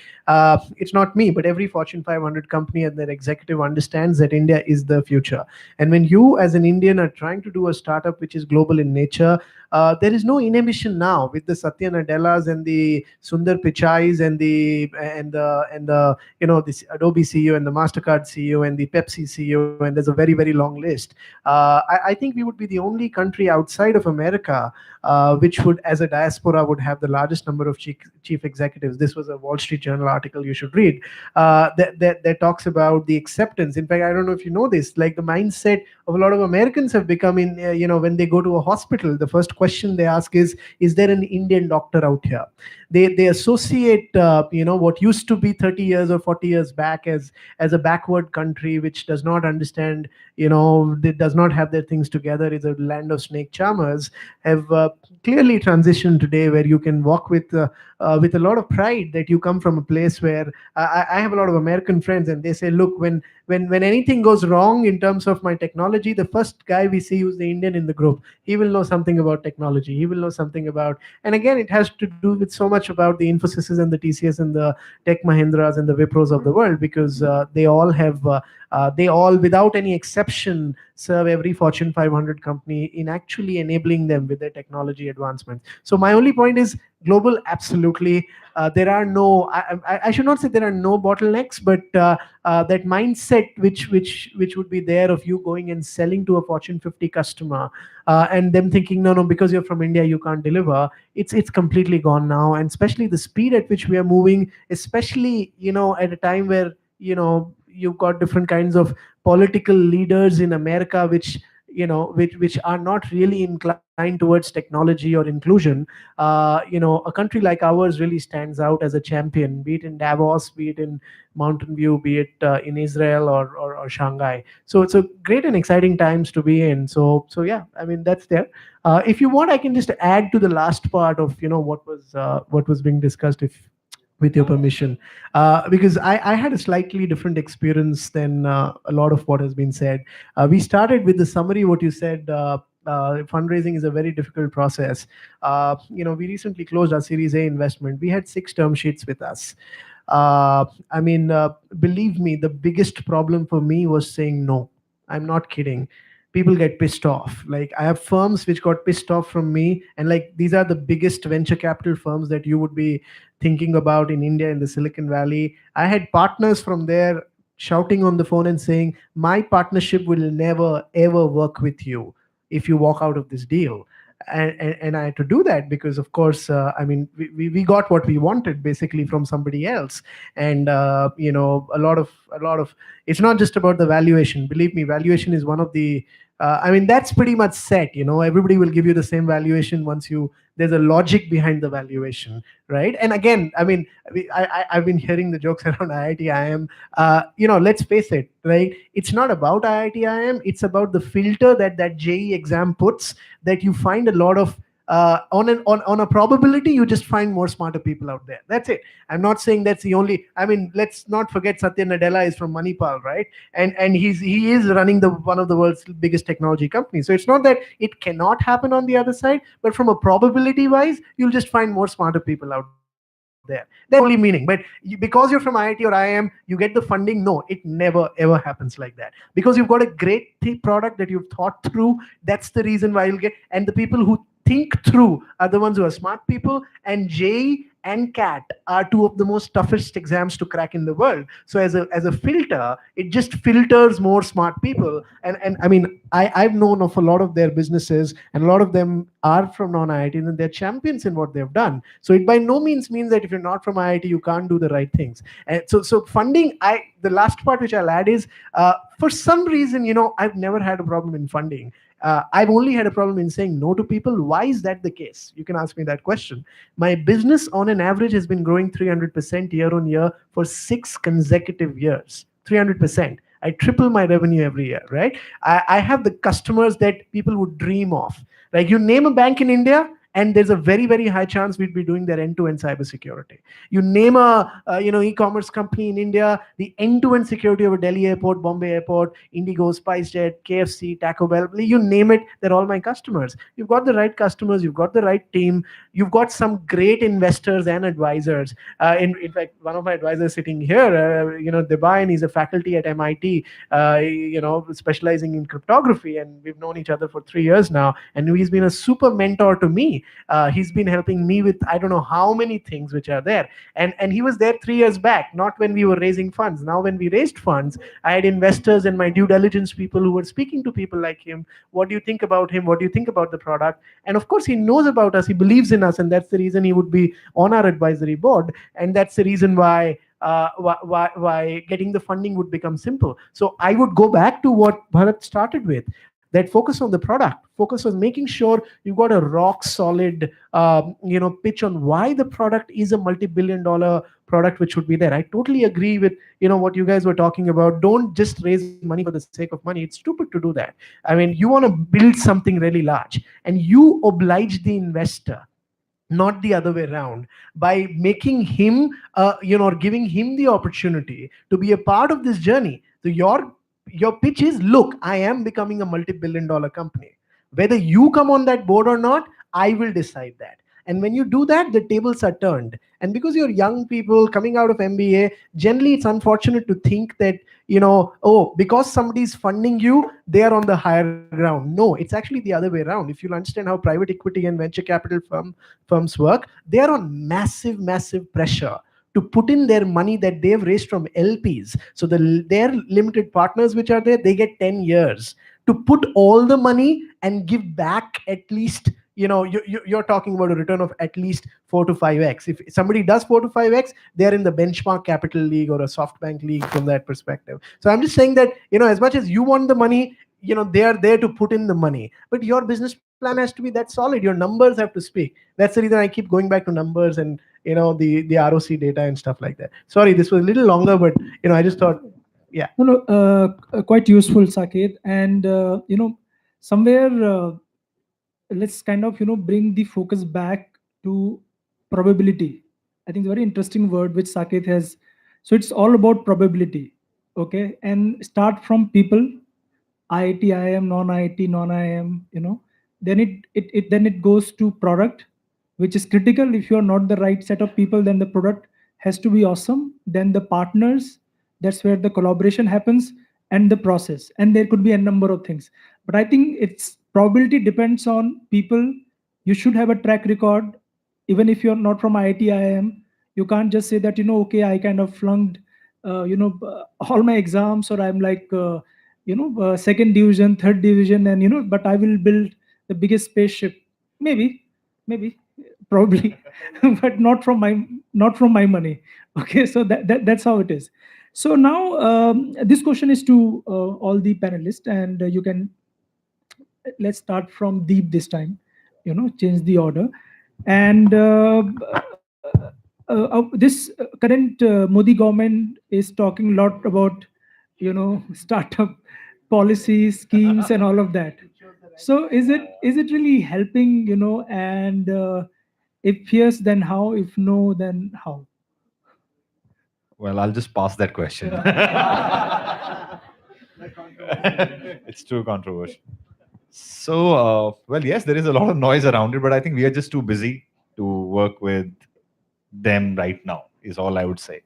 It's not me, but every Fortune 500 company and their executive understands that India is the future. And when you, as an Indian, are trying to do a startup which is global in nature, there is no inhibition now with the Satya Nadellas and the Sundar Pichais and the this Adobe CEO and the Mastercard CEO and the Pepsi CEO, and there's a very very long list. I think we would be the only country outside of America which would, as a diaspora, would have the largest number of chief executives. This was a Wall Street Journal article you should read, that talks about the acceptance. In fact, I don't know if you know this, like the mindset of a lot of Americans have become in, when they go to a hospital, the first question they ask is there an Indian doctor out here? They associate, what used to be 30 years or 40 years back as a backward country which does not understand, they does not have their things together, is a land of snake charmers, have clearly transitioned today, where you can walk with a lot of pride that you come from a place where I have a lot of American friends, and they say, look, when anything goes wrong in terms of my technology, the first guy we see who's the Indian in the group, he will know something about technology. He will know something about, and again, it has to do with so much about the Infosys and the TCS and the Tech Mahindras and the Wipros of the world, because they all, without any exception, serve every Fortune 500 company in actually enabling them with their technology advancements. So my only point is, global, absolutely. There are no, I should not say there are no bottlenecks, but that mindset which would be there of you going and selling to a Fortune 50 customer, and them thinking, no, because you're from India, you can't deliver. It's completely gone now, and especially the speed at which we are moving, especially at a time where you've got different kinds of political leaders in America which are not really inclined towards technology or inclusion. A country like ours really stands out as a champion, be it in Davos, be it in Mountain View, be it in Israel or Shanghai. So it's a great and exciting times to be in. So yeah, I mean, that's there. If you want, I can just add to the last part of what was being discussed, if with your permission, because I had a slightly different experience than a lot of what has been said. We started with the summary, what you said. Fundraising is a very difficult process. We recently closed our Series A investment. We had 6 term sheets with us. Believe me, the biggest problem for me was saying no. I'm not kidding. People get pissed off. Like, I have firms which got pissed off from me, and like, these are the biggest venture capital firms that you would be thinking about in India, in the Silicon Valley. I had partners from there shouting on the phone and saying, my partnership will never ever work with you if you walk out of this deal. And I had to do that because, of course, we got what we wanted basically from somebody else. And a lot of it's not just about the valuation. Believe me, valuation is one of the that's pretty much set. Everybody will give you the same valuation once there's a logic behind the valuation, right? And again, I've been hearing the jokes around IIT IIM. Let's face it, right? It's not about IIT IIM. It's about the filter that JE exam puts, that you find a lot of on a probability, you just find more smarter people out there. That's it. I'm not saying that's the only. Let's not forget Satya Nadella is from Manipal, right? And he is running one of the world's biggest technology companies. So it's not that it cannot happen on the other side, but from a probability wise, you'll just find more smarter people out there. there. That's only meaning. But because you're from IIT or IIM, you get the funding. No, it never ever happens like that. Because you've got a great product that you've thought through. That's the reason why you'll get. And the people who think through are the ones who are smart people. And JEE and CAT are two of the most toughest exams to crack in the world. So as a filter, it just filters more smart people. And I mean, I've known of a lot of their businesses, and a lot of them are from non-IITs, and they're champions in what they've done. So it by no means means that if you're not from IIT, you can't do the right things. And so funding, the last part which I'll add is, for some reason, I've never had a problem in funding. I've only had a problem in saying no to people. Why is that the case? You can ask me that question. My business on an average has been growing 300% year on year for 6 consecutive years. 300%. I triple my revenue every year, right? I have the customers that people would dream of. Like, you name a bank in India, and there's a very, very high chance we'd be doing their end-to-end cybersecurity. You name a e-commerce company in India, the end-to-end security of a Delhi airport, Bombay airport, Indigo, SpiceJet, KFC, Taco Bell, you name it, they're all my customers. You've got the right customers, you've got the right team, you've got some great investors and advisors. In fact, one of my advisors sitting here, Debayan, he's a faculty at MIT, specializing in cryptography, and we've known each other for 3 years now, and he's been a super mentor to me. He's been helping me with I don't know how many things which are there, and he was there 3 years back, not when we were raising funds. Now when we raised funds, I had investors and my due diligence people who were speaking to people like him. What do you think about him? What do you think about the product? And of course, he knows about us, he believes in us, and that's the reason he would be on our advisory board, and that's the reason why getting the funding would become simple. So I would go back to what Bharat started with, that focus on the product, focus on making sure you've got a rock solid pitch on why the product is a multi-billion-dollar product which should be there. I totally agree with what you guys were talking about. Don't just raise money for the sake of money. It's stupid to do that. I mean, you want to build something really large, and you oblige the investor, not the other way around, by making him or giving him the opportunity to be a part of this journey. So your pitch is, look, I am becoming a multi-billion-dollar company. Whether you come on that board or not, I will decide that. And when you do that, the tables are turned. And because you're young people coming out of MBA, generally it's unfortunate to think that, because somebody's funding you, they are on the higher ground. No, it's actually the other way around. If you'll understand how private equity and venture capital firms work, they are on massive, massive pressure to put in their money that they've raised from LPs. So their limited partners which are there, they get 10 years to put all the money and give back at least, you're talking about a return of at least 4 to 5x. If somebody does 4 to 5x, they're in the benchmark capital league or a SoftBank league from that perspective. So I'm just saying that, as much as you want the money, they are there to put in the money. But your business plan has to be that solid. Your numbers have to speak. That's the reason I keep going back to numbers and the ROC data and stuff like that. Sorry, this was a little longer, but I just thought, yeah. Quite useful, Saket. And somewhere let's kind of bring the focus back to probability. I think it's a very interesting word which Saket has. So it's all about probability, okay? And start from people, IIT, IIM, non-IIT, non-IIM, then it goes to product, which is critical. If you're not the right set of people, then the product has to be awesome. Then the partners, that's where the collaboration happens, and the process. And there could be a number of things. But I think it's probability depends on people. You should have a track record. Even if you're not from IIT, IIM, you can't just say that, okay, I kind of flunked, all my exams, or I'm like, second division, third division, and, but I will build the biggest spaceship. Maybe, probably, but not from my money. Okay, so that's how it is. So now this question is to all the panelists, and let's start from Deep this time. Change the order, and this current Modi government is talking a lot about startup policies, schemes, and all of that. So is it really helping? And if yes, then how? If no, then how? Well, I'll just pass that question. It's too controversial. So, well, yes, there is a lot of noise around it, but I think we are just too busy to work with them right now, is all I would say.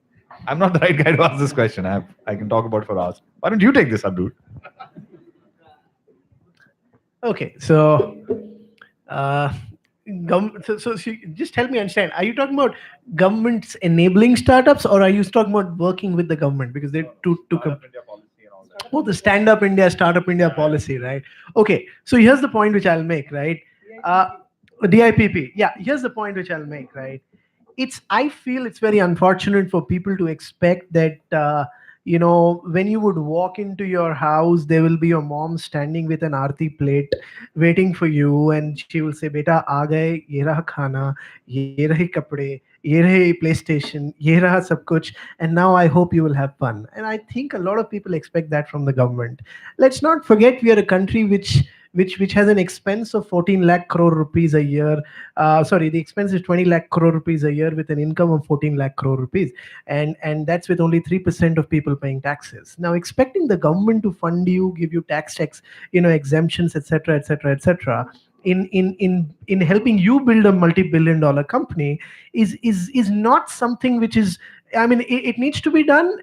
I'm not the right guy to ask this question. I can talk about it for hours. Why don't you take this up, dude? Okay, so uh, just help me understand. Are you talking about governments enabling startups, or are you talking about working with the government? Because they're oh, the Stand Up India, Startup India policy, right? Okay, so here's the point which I'll make, right? Uh, DIPP. Yeah, here's the point which I'll make, right? I feel it's very unfortunate for people to expect that when you would walk into your house, there will be your mom standing with an aarti plate waiting for you, and she will say, beta aa gaye, ye raha khana, ye rahe kapde, ye rahe PlayStation, ye raha sab kuch, and now I hope you will have fun. And I think a lot of people expect that from the government. Let's not forget we are a country which has an expense of 14 lakh crore rupees a year. Sorry, the expense is 20 lakh crore rupees a year with an income of 14 lakh crore rupees, and that's with only 3% of people paying taxes. Now, expecting the government to fund you, give you exemptions, etc., etc., etc., in helping you build a multi-billion-dollar company is not something which is. I mean, it needs to be done,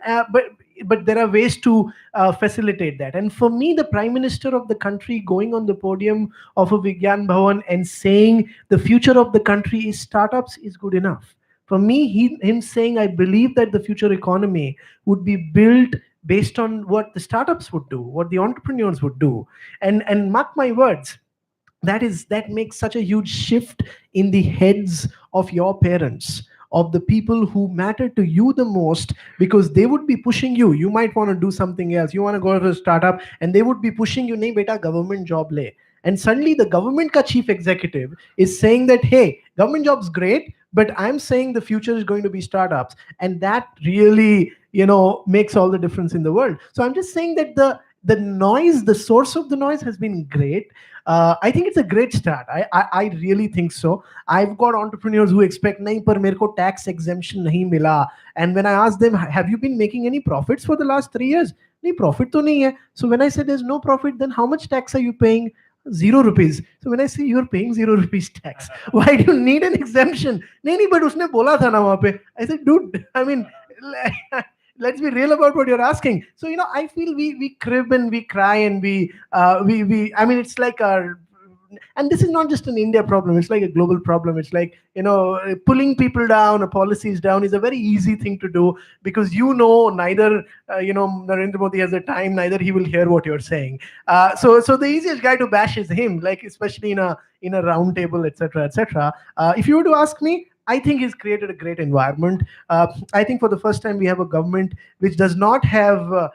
but there are ways to facilitate that. And for me, the prime minister of the country going on the podium of a Vigyan Bhavan and saying the future of the country is startups is good enough. For me, him saying, I believe that the future economy would be built based on what the startups would do, what the entrepreneurs would do. And mark my words, that makes such a huge shift in the heads of your parents, of the people who matter to you the most, because they would be pushing you. You might want to do something else, you want to go to a startup, and they would be pushing you, nahi beta government job le. And suddenly the government ka chief executive is saying that, hey, government job's great, but I'm saying the future is going to be startups. And that really makes all the difference in the world. So I'm just saying that the noise, the source of the noise has been great. I think it's a great start. I really think so. I've got entrepreneurs who expect, nahi, par mere ko tax exemption nahi mila. And when I ask them, have you been making any profits for the last 3 years? Nahi, profit to nahi hai. So when I say there's no profit, then how much tax are you paying? 0 rupees. So when I say you're paying 0 rupees tax, why do you need an exemption? Nahi, nahi, but usne bola tha na wahan pe. I said, dude, I mean, let's be real about what you're asking. So I feel we crib and we cry and we I mean, it's like our. And this is not just an India problem, it's like a global problem. It's like, pulling people down or policies down is a very easy thing to do, because neither Narendra Modi has the time, neither he will hear what you're saying. So the easiest guy to bash is him, like especially in a round table, etc., etc. If you were to ask me, I think he's created a great environment. I think for the first time we have a government which does not have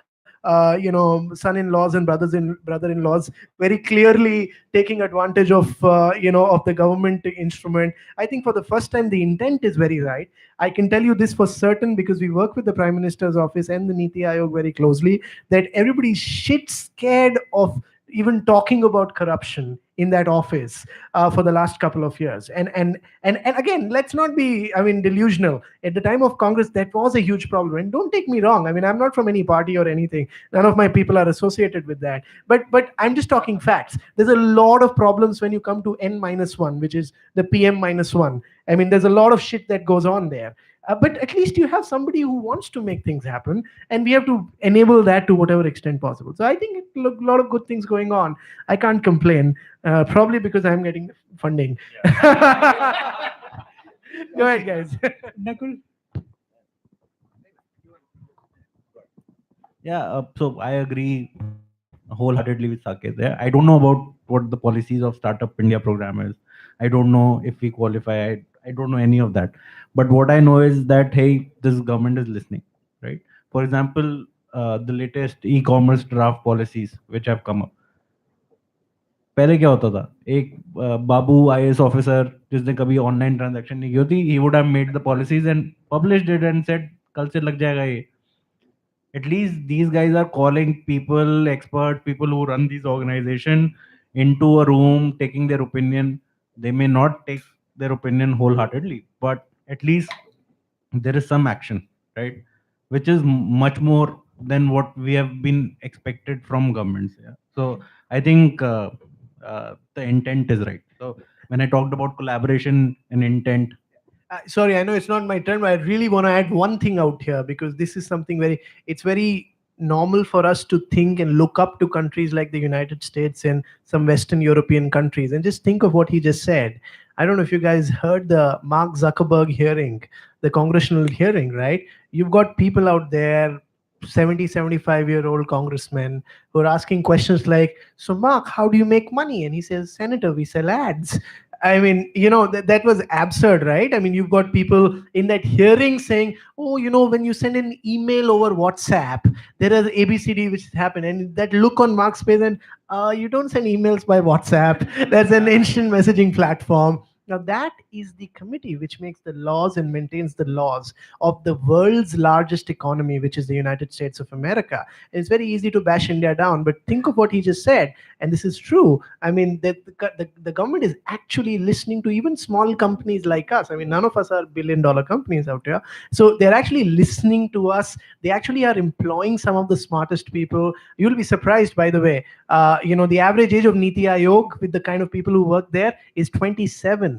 son-in-laws and brother-in-laws very clearly taking advantage of the government instrument. I think for the first time the intent is very right. I can tell you this for certain, because we work with the Prime Minister's office and the Niti Aayog very closely, that everybody's shit scared of even talking about corruption in that office for the last couple of years. And again, let's not be, I mean, delusional. At the time of Congress, that was a huge problem. And don't take me wrong, I mean, I'm not from any party or anything. None of my people are associated with that. But I'm just talking facts. There's a lot of problems when you come to N-1, which is the PM-1. I mean, there's a lot of shit that goes on there. But at least you have somebody who wants to make things happen, and we have to enable that to whatever extent possible. So I think a lot of good things going on. I can't complain, probably because I'm getting funding. Go ahead, guys. Nakul? Yeah, so I agree wholeheartedly with Saket there. I don't know about what the policies of Startup India program is. I don't know if we qualify. I don't know any of that. But what I know is that, hey, this government is listening, right? For example, the latest e-commerce draft policies which have come up. पहले क्या होता था, एक बाबू IAS officer जिसने कभी online transaction नहीं की होती, he would have made the policies and published it and said कल से लग जाएगा ये. At least these guys are calling people, expert people who run these organization into a room, taking their opinion. They may not take their opinion wholeheartedly, but at least there is some action, right? Which is much more than what we have been expected from governments. Yeah. So I think the intent is right. So when I talked about collaboration and intent, Sorry, I know it's not my turn, but I really want to add one thing out here, because this is something it's very normal for us to think and look up to countries like the United States and some Western European countries. And just think of what he just said. I don't know if you guys heard the Mark Zuckerberg hearing, the congressional hearing, right? You've got people out there, 70, 75-year-old congressmen, who are asking questions like, so Mark, how do you make money? And he says, Senator, we sell ads. I mean, that was absurd, right? I mean, you've got people in that hearing saying, oh, when you send an email over WhatsApp, there is ABCD which happen. And that look on Mark's face, and you don't send emails by WhatsApp. That's an instant messaging platform. Now, that is the committee which makes the laws and maintains the laws of the world's largest economy, which is the United States of America. And it's very easy to bash India down, but think of what he just said. And this is true. I mean, the government is actually listening to even small companies like us. I mean, none of us are billion-dollar companies out here. So they're actually listening to us. They actually are employing some of the smartest people. You'll be surprised, by the way. The average age of Niti Aayog with the kind of people who work there is 27.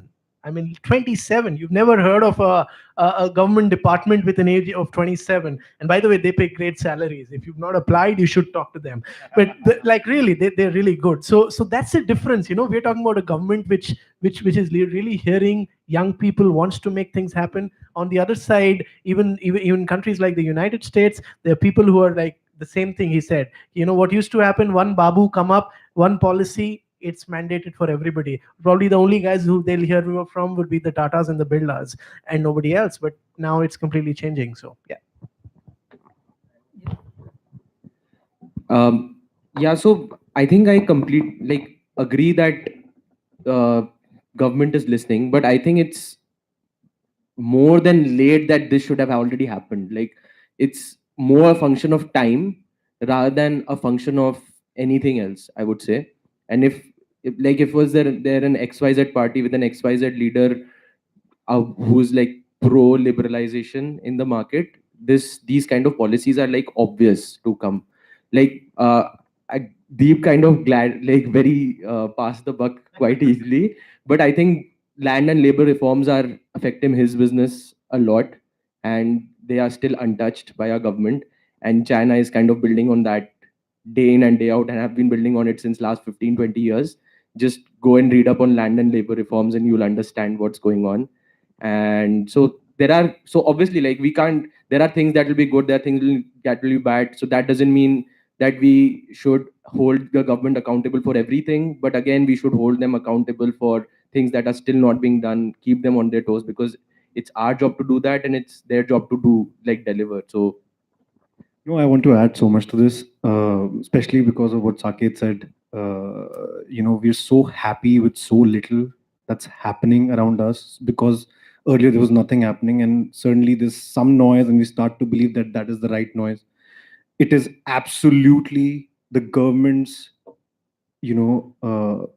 I mean, 27. You've never heard of a government department with an age of 27. And by the way, they pay great salaries. If you've not applied, you should talk to them. But like really, they're really good. So that's the difference. We're talking about a government which is really hearing young people, wants to make things happen. On the other side, even countries like the United States, there are people who are like the same thing he said. What used to happen? One Babu come up, one policy, it's mandated for everybody. Probably the only guys who they'll hear from would be the Tatas and the Birlas and nobody else. But now it's completely changing. So yeah. Yeah, so I think I agree that government is listening, but I think it's more than late that this should have already happened. Like, it's more a function of time rather than a function of anything else, I would say. And if was there an XYZ party with an XYZ leader who's like pro liberalization in the market, these kind of policies are like obvious to come. Like Deep kind of glad, like very past the buck quite easily. But I think land and labor reforms are affecting his business a lot, and they are still untouched by our government. And China is kind of building on that day in and day out, and have been building on it since last 15-20 years. Just go and read up on land and labor reforms and you'll understand what's going on. And so obviously, like, there are things that will be good, there are things that will be bad. So that doesn't mean that we should hold the government accountable for everything, but again, we should hold them accountable for things that are still not being done, keep them on their toes, because it's our job to do that and it's their job to do, like, deliver. So No, I want to add so much to this, especially because of what Saket said. We're so happy with so little that's happening around us, because earlier there was nothing happening, and suddenly there's some noise, and we start to believe that that is the right noise. It is absolutely the government's,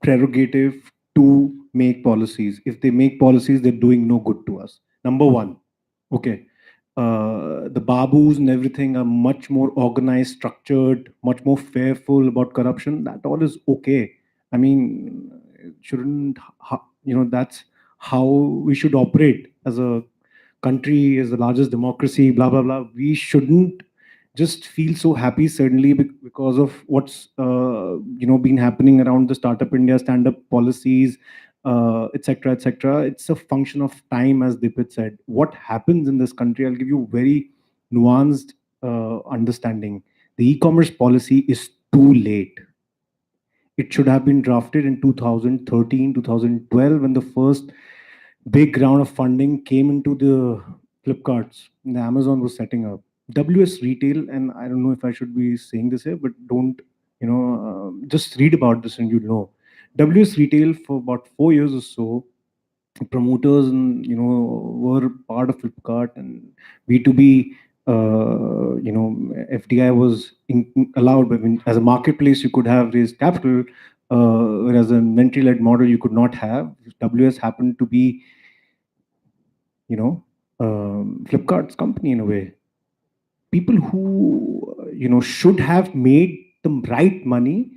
prerogative to make policies. If they make policies, they're doing no good to us. Number one, okay. The babus and everything are much more organized, structured, much more fearful about corruption. That all is okay. I mean, it shouldn't, that's how we should operate as a country, as the largest democracy, blah, blah, blah. We shouldn't just feel so happy suddenly because of what's, been happening around the Startup India stand-up policies, etc., etc. It's a function of time, as Dipit said. What happens in this country, I'll give you very nuanced understanding. The e-commerce policy is too late. It should have been drafted in 2013, 2012, when the first big round of funding came into the Flipkarts. The Amazon was setting up. WS Retail, and I don't know if I should be saying this here, but don't, just read about this and you'll know. WS Retail, for about 4 years or so, promoters and were part of Flipkart, and B2B, FDI was allowed. But as a marketplace, you could have raised capital, whereas an inventory-led model you could not have. WS happened to be, Flipkart's company in a way. People who should have made the right money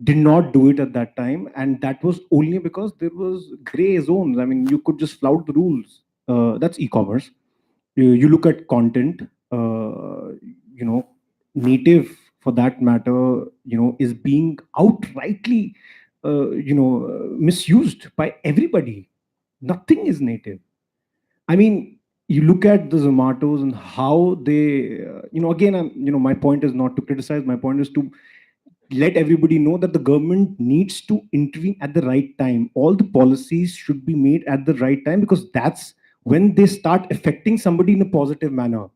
did not do it at that time, and that was only because there was gray zones. I mean, you could just flout the rules. That's e-commerce. You look at content, you know, native for that matter, is being outrightly, misused by everybody. Nothing is native. I mean, you look at the Zomatos and how they, again, my point is not to criticize. My point is to let everybody know that the government needs to intervene at the right time. All the policies should be made at the right time, because that's when they start affecting somebody in a positive manner.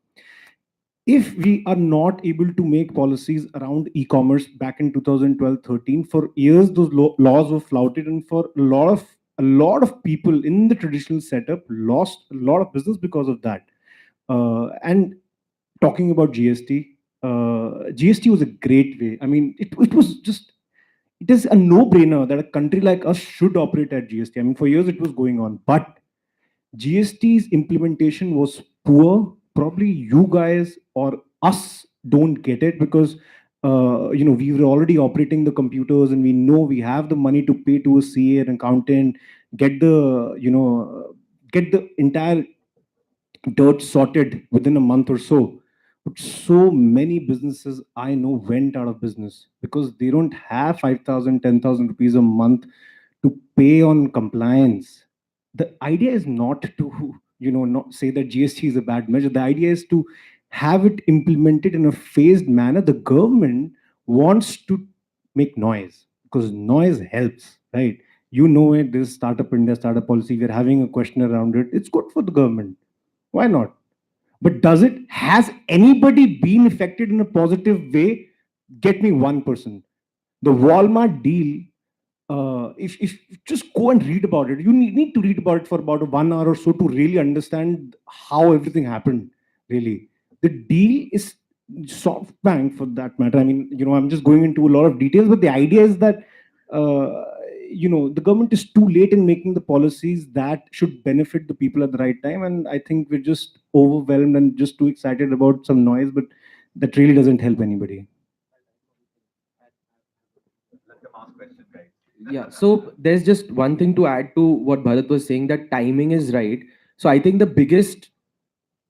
If we are not able to make policies around e-commerce back in 2012-13, for years those laws were flouted, and for a lot of people in the traditional setup lost a lot of business because of that. And talking about GST, GST was a great way. I mean, it was just, it is a no-brainer that a country like us should operate at GST. I mean, for years it was going on, but GST's implementation was poor. Probably you guys or us don't get it, because we were already operating the computers, and we know we have the money to pay to a CA, an accountant, get the get the entire dirt sorted within a month or so. But so many businesses I know went out of business because they don't have 5,000, 10,000 rupees a month to pay on compliance. The idea is not to, not say that GST is a bad measure. The idea is to have it implemented in a phased manner. The government wants to make noise, because noise helps, right? This Startup India startup policy, we're having a question around it. It's good for the government. Why not? But has anybody been affected in a positive way? Get me one person. The Walmart deal, if just go and read about it, you need to read about it for about 1 hour or so to really understand how everything happened. Really, the deal is SoftBank, for that matter. I mean, I'm just going into a lot of details, but the idea is that the government is too late in making the policies that should benefit the people at the right time, and I think we're just overwhelmed and just too excited about some noise, but that really doesn't help anybody. Yeah, so there's just one thing to add to what Bharat was saying, that timing is right. So I think the biggest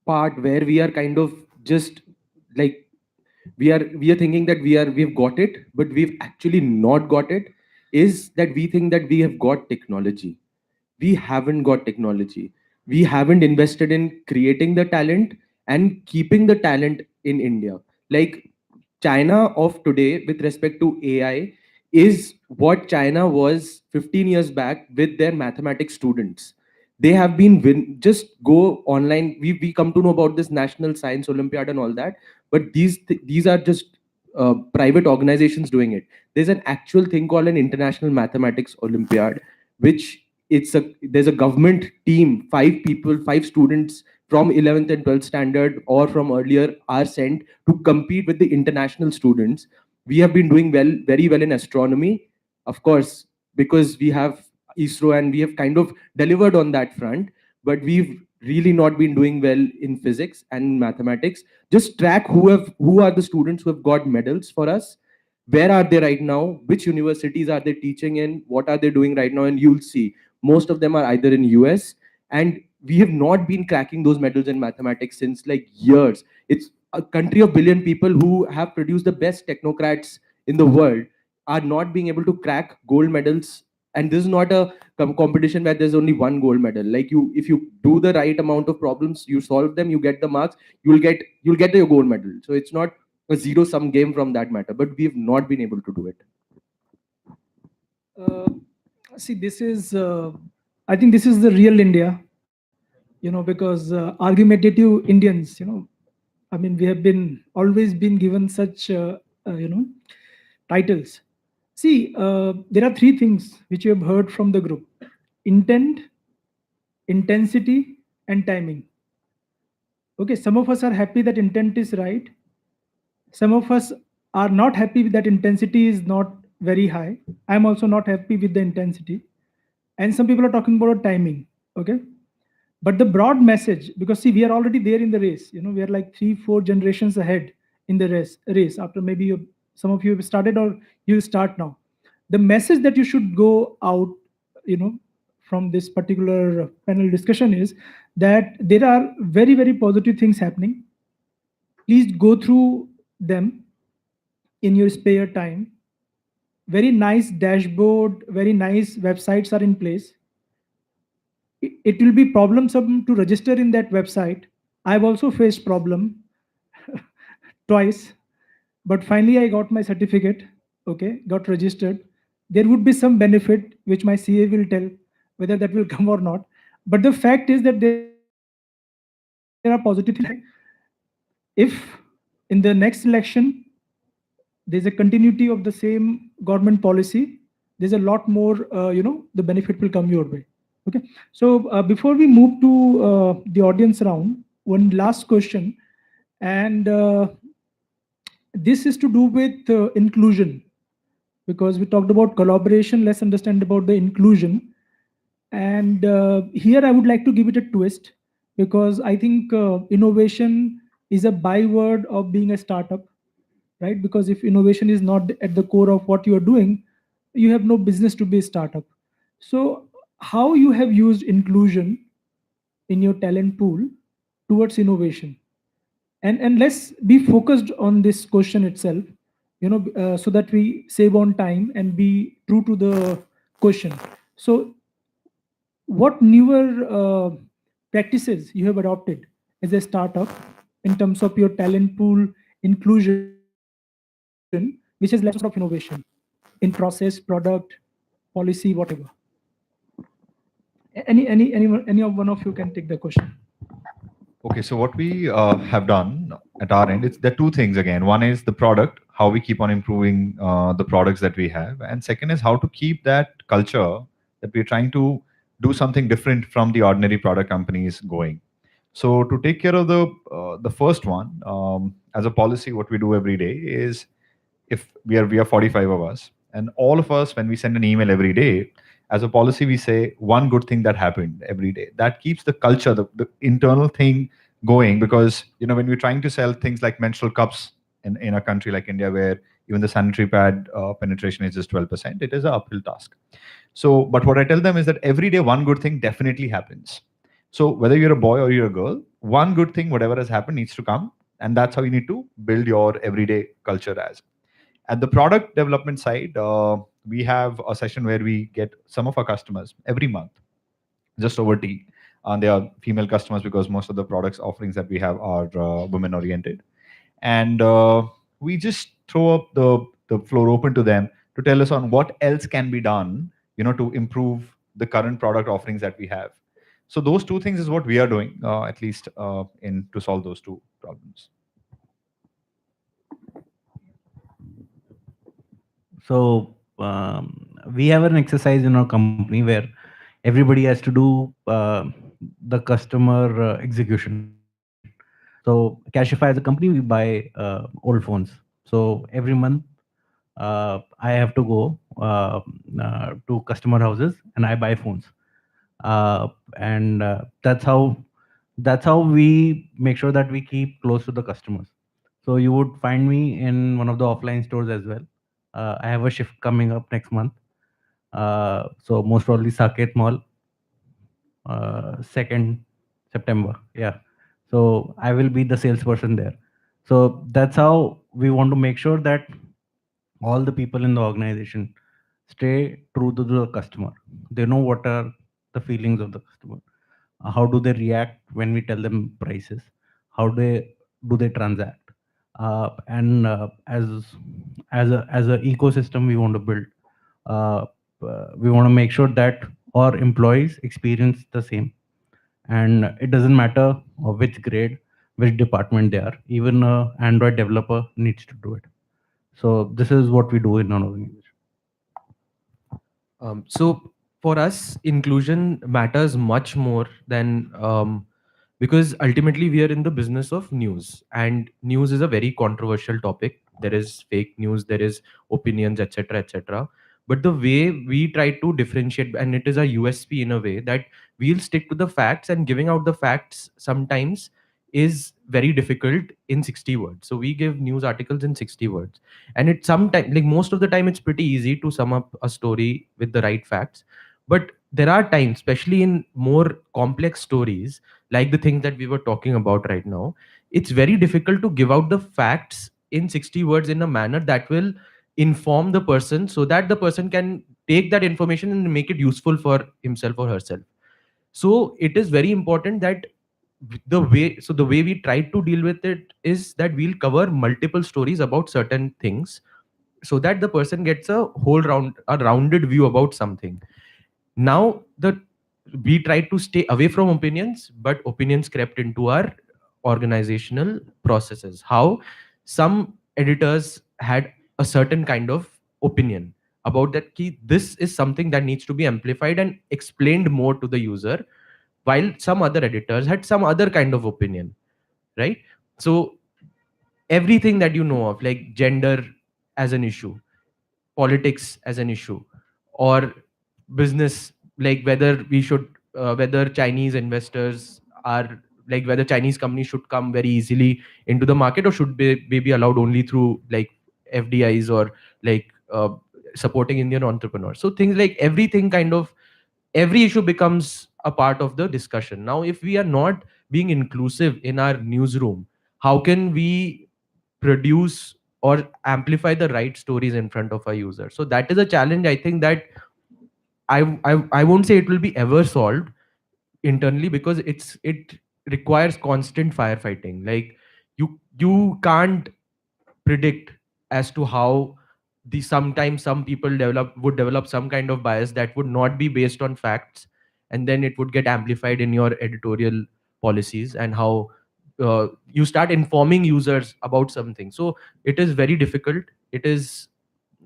part where we are kind of just like we are thinking that we've got it, but we've actually not got it, is that we think that we have got technology. We haven't got technology. We haven't invested in creating the talent and keeping the talent in India. Like China of today, with respect to AI, is what China was 15 years back with their mathematics students. They have been just go online. We come to know about this National Science Olympiad and all that, but these are just private organizations doing it. There's an actual thing called an International Mathematics Olympiad, which there's a government team, 5 people, 5 students from 11th and 12th standard or from earlier are sent to compete with the international students. We have been doing very well in astronomy, of course, because we have ISRO and we have kind of delivered on that front, but we've really not been doing well in physics and mathematics. Just track who are the students who have got medals for us, where are they right now, which universities are they teaching in, what are they doing right now, and you'll see most of them are either in US, and we have not been cracking those medals in mathematics since like years. It's a country of billion people who have produced the best technocrats in the world are not being able to crack gold medals. And this is not a competition where there's only one gold medal. Like you, if you do the right amount of problems, you solve them, you get the marks, you'll get your gold medal. So it's not a zero sum game from that matter, but we've not been able to do it. See, I think this is the real India, because argumentative Indians, I mean, we have always been given such, titles. See, there are 3 things which you have heard from the group: intent, intensity, and timing. Okay, some of us are happy that intent is right. Some of us are not happy with that intensity is not very high. I'm also not happy with the intensity. And some people are talking about timing. Okay. But the broad message, because see, we are already there in the race. We are like 3-4 generations ahead in the race. After maybe some of you have started or you start now. The message that you should go out, from this particular panel discussion is that there are very, very positive things happening. Please go through them in your spare time. Very nice dashboard, very nice websites are in place. It will be problemsome to register in that website. I've also faced problem twice, but finally I got my certificate. Okay, got registered. There would be some benefit which my CA will tell whether that will come or not. But the fact is that there are positive things happening. If in the next election there's a continuity of the same government policy, there's a lot more, the benefit will come your way. Okay. So before we move to the audience round, one last question, and this is to do with inclusion, because we talked about collaboration. Let's understand about the inclusion. And here I would like to give it a twist, because I think innovation is a byword of being a startup, right? Because if innovation is not at the core of what you are doing, you have no business to be a startup. So how you have used inclusion in your talent pool towards innovation? And let's be focused on this question itself, so that we save on time and be true to the question. So what newer practices you have adopted as a startup in terms of your talent pool inclusion, which has led to sort of innovation in process, product, policy, whatever? Any of one of you can take the question. Okay, so what we have done at our end, it's there are two things again. One is the product, how we keep on improving the products that we have, and second is how to keep that culture that we're trying to do something different from the ordinary product companies going. So to take care of the first one, as a policy, what we do every day is, if we are 45 of us, and all of us, when we send an email every day, as a policy we say one good thing that happened every day. That keeps the culture, the internal thing going, because when we're trying to sell things like menstrual cups in a country like India, where even the sanitary pad penetration is just 12%, it is an uphill task. So but what I tell them is that every day one good thing definitely happens. So whether you're a boy or you're a girl, one good thing, whatever has happened, needs to come, and that's how you need to build your everyday culture as. At the product development side, we have a session where we get some of our customers every month, just over tea. And they are female customers, because most of the products offerings that we have are women oriented. And we just throw up the floor open to them to tell us on what else can be done, to improve the current product offerings that we have. So those two things is what we are doing, at least in to solve those two problems. So we have an exercise in our company where everybody has to do the customer execution. So Cashify as a company, we buy old phones. So every month I have to go to customer houses and I buy phones. And that's how we make sure that we keep close to the customers. So you would find me in one of the offline stores as well. I have a shift coming up next month. So most probably Saket Mall, 2nd September. Yeah. So I will be the salesperson there. So that's how we want to make sure that all the people in the organization stay true to the customer. They know what are the feelings of the customer. How do they react when we tell them prices? How do they transact? And as a ecosystem we want to build, uh, we want to make sure that our employees experience the same, and it doesn't matter which grade, which department they are. Even a Android developer needs to do it. So this is what we do in our organization. So for us, inclusion matters much more than because ultimately we are in the business of news, and news is a very controversial topic. There is fake news, there is opinions, etc., etc. But the way we try to differentiate, and it is a USP in a way, that we'll stick to the facts, and giving out the facts sometimes is very difficult in 60 words. So we give news articles in 60 words, and it's sometimes, like most of the time, it's pretty easy to sum up a story with the right facts. But there are times, especially in more complex stories, like the things that we were talking about right now, it's very difficult to give out the facts in 60 words in a manner that will inform the person, so that the person can take that information and make it useful for himself or herself. So it is very important that the way we try to deal with it is that we'll cover multiple stories about certain things, so that the person gets a rounded view about something. Now the we tried to stay away from opinions, but opinions crept into our organizational processes. How some editors had a certain kind of opinion about that key, this is something that needs to be amplified and explained more to the user, while some other editors had some other kind of opinion, right? So everything that you know of, like gender as an issue, politics as an issue, or business, like whether we should whether Chinese investors are, like whether Chinese companies should come very easily into the market, or should they be allowed only through like FDIs, or like supporting Indian entrepreneurs. So things like everything kind of, every issue becomes a part of the discussion. Now if we are not being inclusive in our newsroom, how can we produce or amplify the right stories in front of our users? So that is a challenge, I think, that I won't say it will be ever solved internally, because it requires constant firefighting. Like you can't predict as to how the sometimes some people develop some kind of bias that would not be based on facts, and then it would get amplified in your editorial policies, and how you start informing users about something. So it is very difficult. It is,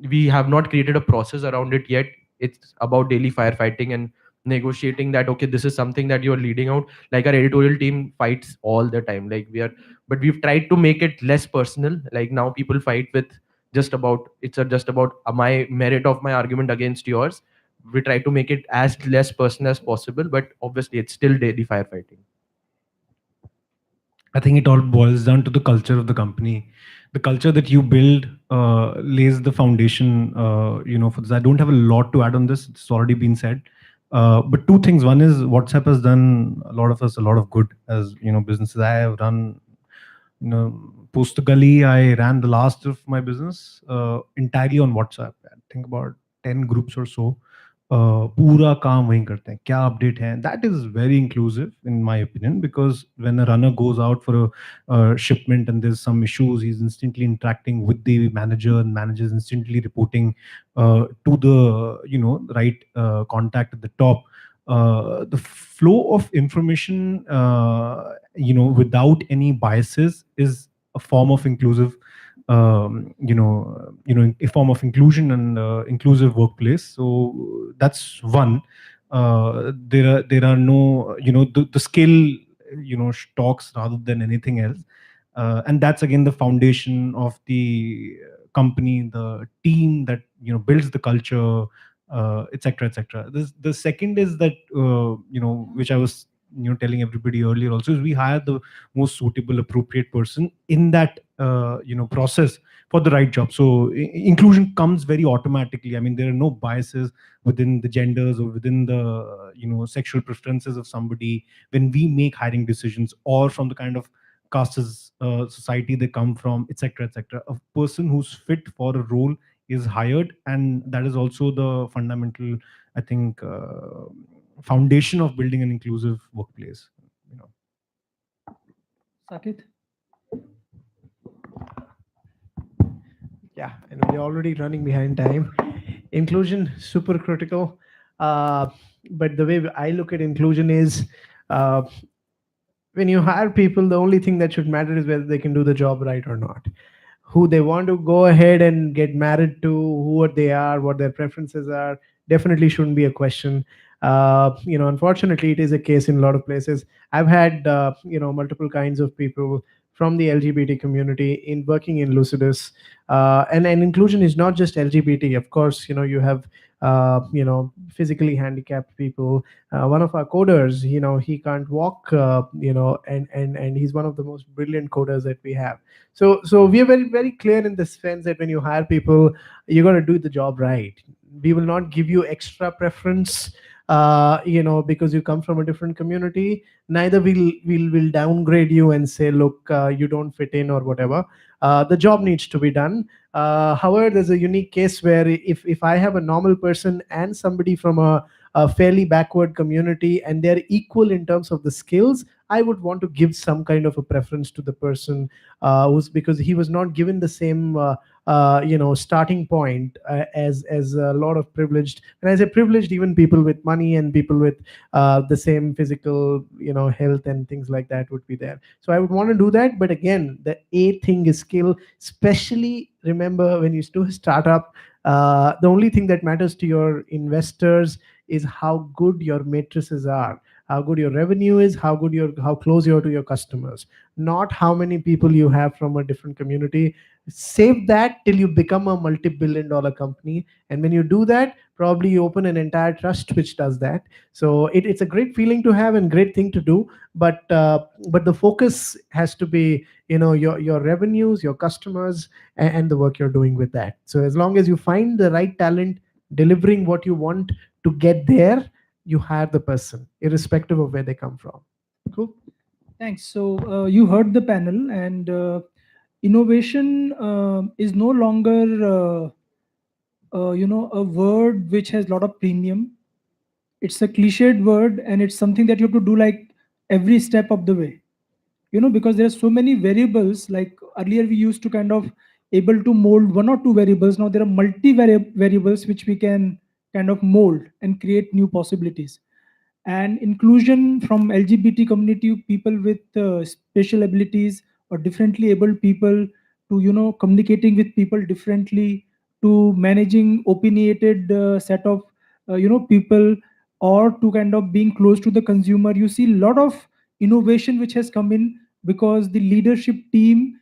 we have not created a process around it yet. It's about daily firefighting and negotiating that, okay, this is something that you're leading out. Like our editorial team fights all the time, like we are, but we've tried to make it less personal. Like now people fight with just about, just about my merit of my argument against yours. We try to make it as less personal as possible, but obviously it's still daily firefighting. I think it all boils down to the culture of the company. The culture that you build lays the foundation, for this. I don't have a lot to add on this. It's already been said. But two things. One is WhatsApp has done a lot of us a lot of good as businesses. I have run, Postgali, I ran the last of my business entirely on WhatsApp. I think about 10 groups or so. पूरा काम वहीं करते हैं, क्या update है, that is very inclusive in my opinion, because when a runner goes out for a shipment and there's some issues, he's instantly interacting with the manager, and manager is instantly reporting to the right contact at the top. The flow of information without any biases is a form of inclusive, a form of inclusion and inclusive workplace. So that's one. There are no, the skill, talks rather than anything else. And that's again the foundation of the company, the team that builds the culture, etc., etc. The second is that which I was telling everybody earlier also, is we hire the most suitable, appropriate person in that process for the right job. So inclusion comes very automatically. I mean, there are no biases within the genders or within the sexual preferences of somebody when we make hiring decisions, or from the kind of castes, society they come from, etc., etc. A person who's fit for a role is hired, and that is also the fundamental, I think, foundation of building an inclusive workplace. Sakit? Yeah, and we're already running behind time. Inclusion, super critical. But the way I look at inclusion is, when you hire people, the only thing that should matter is whether they can do the job right or not. Who they want to go ahead and get married to, who they are, what their preferences are, definitely shouldn't be a question. Unfortunately, it is a case in a lot of places. I've had multiple kinds of people from the LGBT community in working in Lucidus, and inclusion is not just LGBT. Of course, you have physically handicapped people. One of our coders, he can't walk, and he's one of the most brilliant coders that we have. So we are very, very clear in this sense that when you hire people, you're going to do the job right. We will not give you extra preference because you come from a different community. Neither will downgrade you and say, look, you don't fit in or whatever. The job needs to be done. However, there's a unique case where if I have a normal person and somebody from a fairly backward community and they're equal in terms of the skills, I would want to give some kind of a preference to the person who's, because he was not given the same starting point as a lot of privileged, and I say privileged, even people with money and people with the same physical health and things like that would be there. So I would want to do that. But again, the a thing is skill. Especially remember, when you do a startup, the only thing that matters to your investors is how good your matrices are, how good your revenue is, how close you are to your customers, not how many people you have from a different community. Save that till you become a multi-billion dollar company, and when you do that, probably you open an entire trust which does that. So it's a great feeling to have and great thing to do. But the focus has to be your revenues, your customers, and the work you're doing with that. So as long as you find the right talent delivering what you want to get there, you hire the person irrespective of where they come from. Cool. Thanks. So you heard the panel, and innovation is no longer a word which has a lot of premium. It's a cliched word, and it's something that you have to do like every step of the way. Because there are so many variables. Like earlier we used to kind of able to mold one or two variables. Now there are multi variables which we can kind of mold and create new possibilities. And inclusion from LGBT community, people with special abilities or differently abled people, to communicating with people differently, to managing opinionated set of people, or to kind of being close to the consumer. You see a lot of innovation which has come in because the leadership team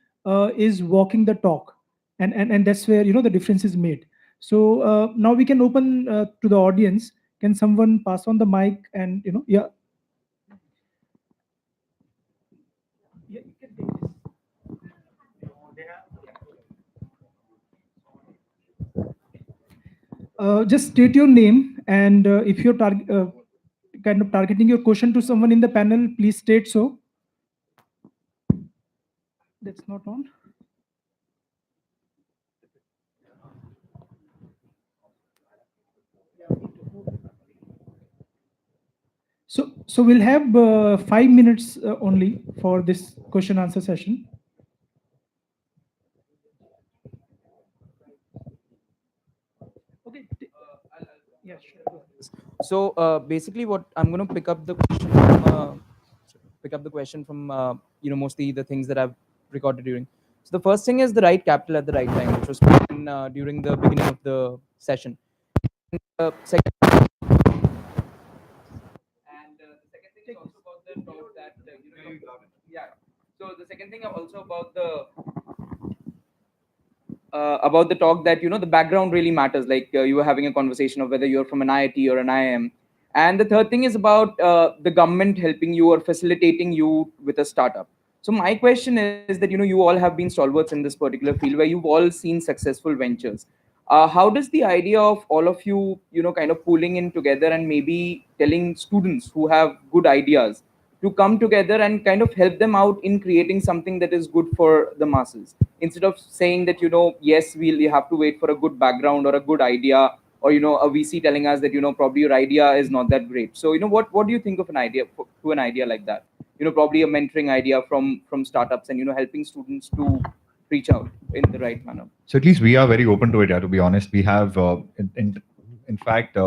is walking the talk, and that's where the difference is made. So now we can open to the audience. Can someone pass on the mic? And yeah. Yeah, you can take this. Just state your name, and if you're kind of targeting your question to someone in the panel, please state so. That's not on. So we'll have 5 minutes only for this question answer session. Okay. Yeah, sure. So basically, what I'm going to pick up the question from mostly the things that I've recorded during. So the first thing is the right capital at the right time, which was spoken during the beginning of the session. Second, and the second thing is also about the talk that yeah. So the second thing also about the talk that the background really matters. Like you were having a conversation of whether you're from an IIT or an IIM. And the third thing is about the government helping you or facilitating you with a startup. So my question is that you all have been stalwarts in this particular field where you've all seen successful ventures. How does the idea of all of you kind of pulling in together and maybe telling students who have good ideas to come together and kind of help them out in creating something that is good for the masses, instead of saying that yes, we have to wait for a good background or a good idea, or a VC telling us that probably your idea is not that great. So what do you think of an idea to an idea like that? Probably a mentoring idea from startups, and helping students to reach out in the right manner. So at least we are very open to it. Yeah, to be honest, we have in fact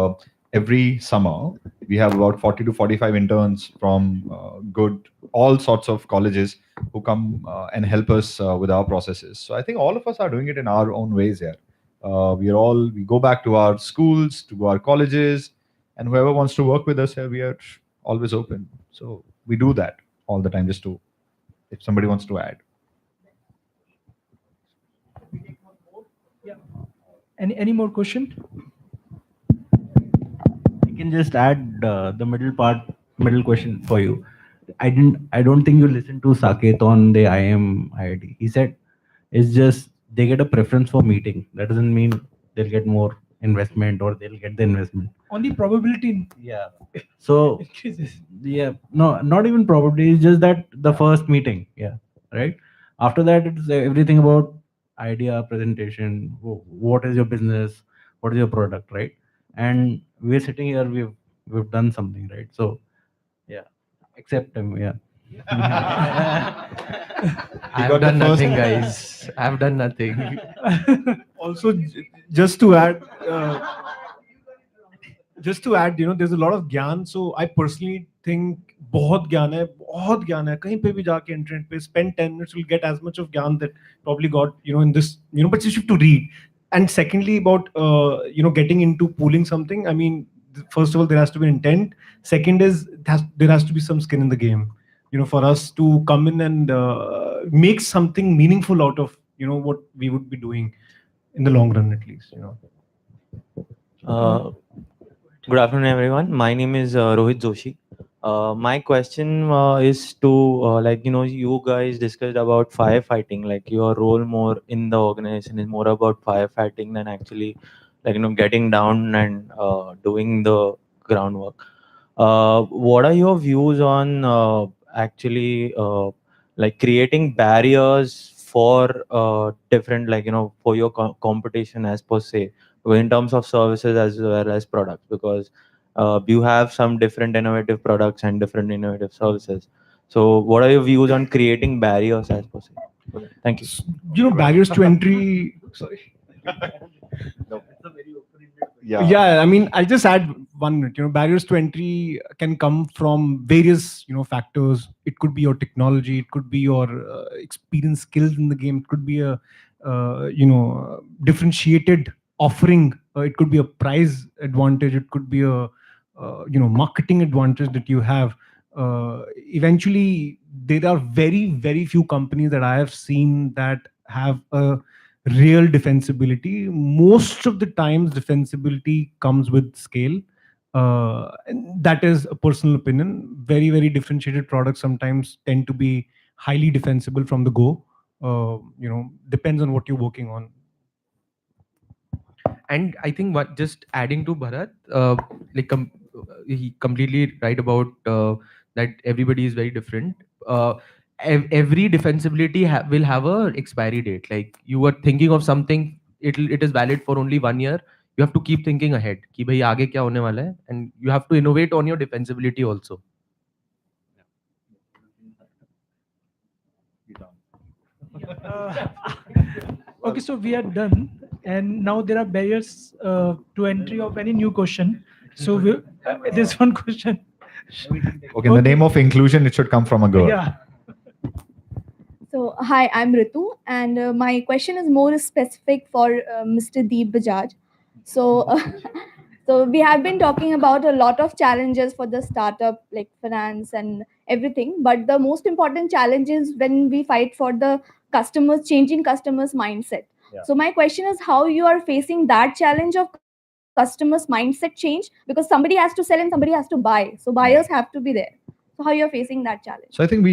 every summer we have about 40 to 45 interns from good all sorts of colleges who come and help us with our processes. So I think all of us are doing it in our own ways here. We go back to our schools, to our colleges, and whoever wants to work with us here, we are always open. So we do that all the time, just to, if somebody wants to add. Yeah. Any more question? I can just add the middle question for you. I don't think you listened to Saket on the IM IIT. He said it's just they get a preference for meeting. That doesn't mean they'll get more investment or they'll get the investment. Only probability Yeah. So increases. yeah, no, not even probably. It's just that the first meeting. Yeah. Right. After that, it's everything about idea, presentation. What is your business? What is your product? Right. And we're sitting here. We've done something. Right. So yeah, accept him. Yeah. I've got the done first- nothing, guys. I've done nothing. Also, just to add, there's a lot of gyan. So I personally think बहुत ज्ञान है कहीं पे भी जाके internet पे spend 10 minutes will get as much of gyan that probably got in this but you have to read. And secondly, about getting into pooling something, I mean, first of all, there has to be intent. Second is there has to be some skin in the game, for us to come in and make something meaningful out of what we would be doing in the long run, at least. Good afternoon, everyone. My name is Rohit Joshi. My question is to you guys discussed about firefighting. Like your role more in the organization is more about firefighting than actually getting down and doing the groundwork. What are your views on actually creating barriers for different for your competition as per se in terms of services as well as products, because you have some different innovative products and different innovative services. So what are your views on creating barriers as per se? Thank you. Barriers to entry. Sorry. Yeah. I mean, I'll just add 1 minute. Barriers to entry can come from various factors. It could be your technology, it could be your experience, skills in the game, it could be a differentiated offering, it could be a price advantage, it could be a marketing advantage that you have. Eventually, there are very, very few companies that I have seen that have a real defensibility. Most of the times, defensibility comes with scale. And that is a personal opinion. Very, very differentiated products sometimes tend to be highly defensible from the go. Depends on what you're working on. And I think what just adding to Bharat, he completely right about that everybody is very different. Every defensibility will have a expiry date. Like you were thinking of something, it is valid for only 1 year. You have to keep thinking ahead. कि भाई आगे क्या होने वाला है, and you have to innovate on your defensibility also. Okay, so we are done, and now there are barriers to entry of any new question. So there's one question. Okay, in the name of inclusion, it should come from a girl. Yeah. So, hi, I'm Ritu, and my question is more specific for Mr. Deep Bajaj. So, so we have been talking about a lot of challenges for the startup, like finance and everything. But the most important challenge is when we fight for the customers, changing customers' mindset. Yeah. So, my question is how you are facing that challenge of customers' mindset change, because somebody has to sell and somebody has to buy. So, buyers have to be there. So, how you are facing that challenge? So I think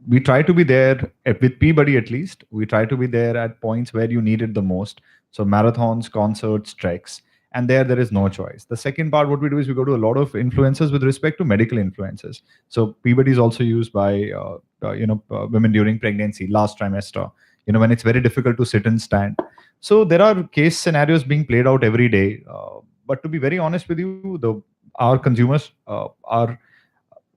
we try to be there with Peabody at least. We try to be there at points where you need it the most. So marathons, concerts, treks, and there is no choice. The second part, what we do is we go to a lot of influencers with respect to medical influencers. So Peabody is also used by women during pregnancy, last trimester. When it's very difficult to sit and stand. So there are case scenarios being played out every day. But to be very honest with you, our consumers are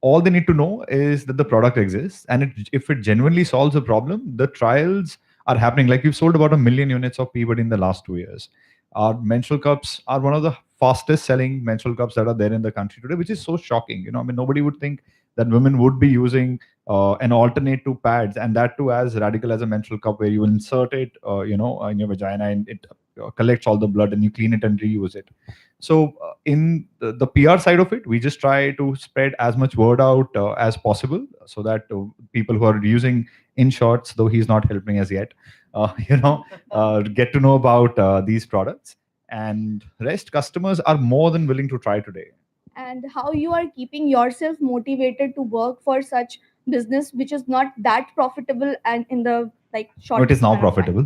all they need to know is that the product exists, and if it genuinely solves a problem, the trials are happening. Like we've sold about 1 million units of Peabody in the last 2 years. Our menstrual cups are one of the fastest selling menstrual cups that are there in the country today, which is so shocking. I mean, nobody would think that women would be using an alternate to pads, and that too as radical as a menstrual cup, where you insert it, in your vagina, and it collects all the blood, and you clean it and reuse it. So in the PR side of it, we just try to spread as much word out as possible, so that people who are using In Shorts, though he's not helping us yet, get to know about these products. And rest customers are more than willing to try today. And how you are keeping yourself motivated to work for such business which is not that profitable and in the like No, short it is now span of time? profitable.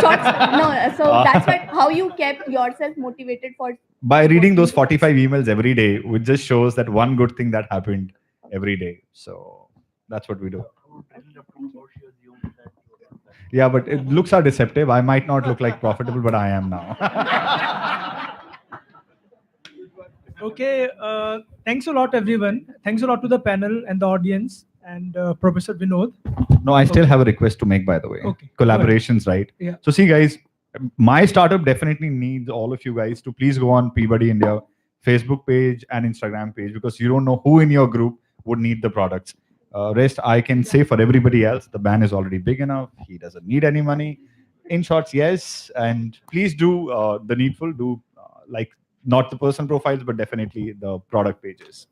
Short, no, so that's what how you kept yourself motivated for By reading those working 45 emails every day, which just shows that one good thing that happened every day. So that's what we do. Yeah, but looks are deceptive. I might not look like profitable, but I am now. Okay, thanks a lot, everyone. Thanks a lot to the panel and the audience and Professor Vinod. No, I still Okay. have a request to make, by the way. Okay, go ahead. Collaborations, right? Yeah. So, see, guys, my startup definitely needs all of you guys to please go on Peabody India Facebook page and Instagram page, because you don't know who in your group would need the products. Rest, I can say for everybody else, the ban is already big enough. He doesn't need any money. In shorts, yes. And please do the needful, do like not the person profiles, but definitely the product pages.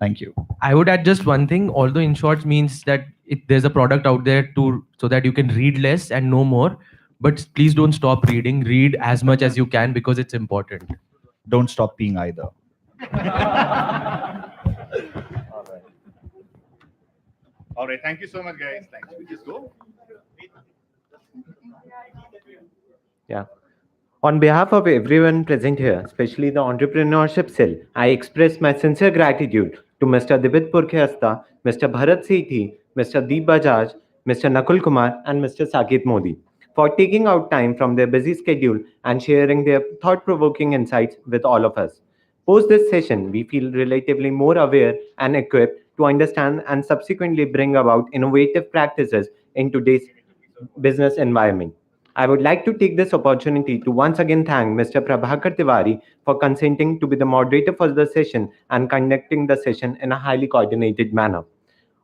Thank you. I would add just one thing. Although in shorts means that there's a product out there to so that you can read less and know more, but please don't stop reading. Read as much as you can because it's important. Don't stop peeing either. All right. Thank you so much, guys. Thanks. We just go. Yeah. On behalf of everyone present here, especially the entrepreneurship cell, I express my sincere gratitude to Mr. Dibit Purkhasta, Mr. Bharat Sethi, Mr. Deep Bajaj, Mr. Nakul Kumar, and Mr. Saket Modi for taking out time from their busy schedule and sharing their thought-provoking insights with all of us. Post this session, we feel relatively more aware and equipped to understand and subsequently bring about innovative practices in today's business environment. I would like to take this opportunity to once again thank Mr. Prabhakar Tiwari for consenting to be the moderator for the session and conducting the session in a highly coordinated manner.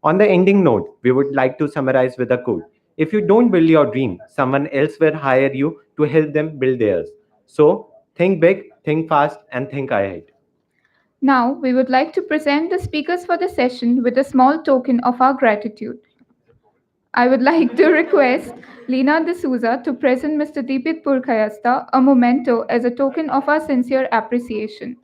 On the ending note, we would like to summarize with a quote. If you don't build your dream, someone else will hire you to help them build theirs. So, think big, think fast, and think ahead. Now, we would like to present the speakers for the session with a small token of our gratitude. I would like to request Lina D'Souza to present Mr. Deepik Purkhayasta a memento as a token of our sincere appreciation.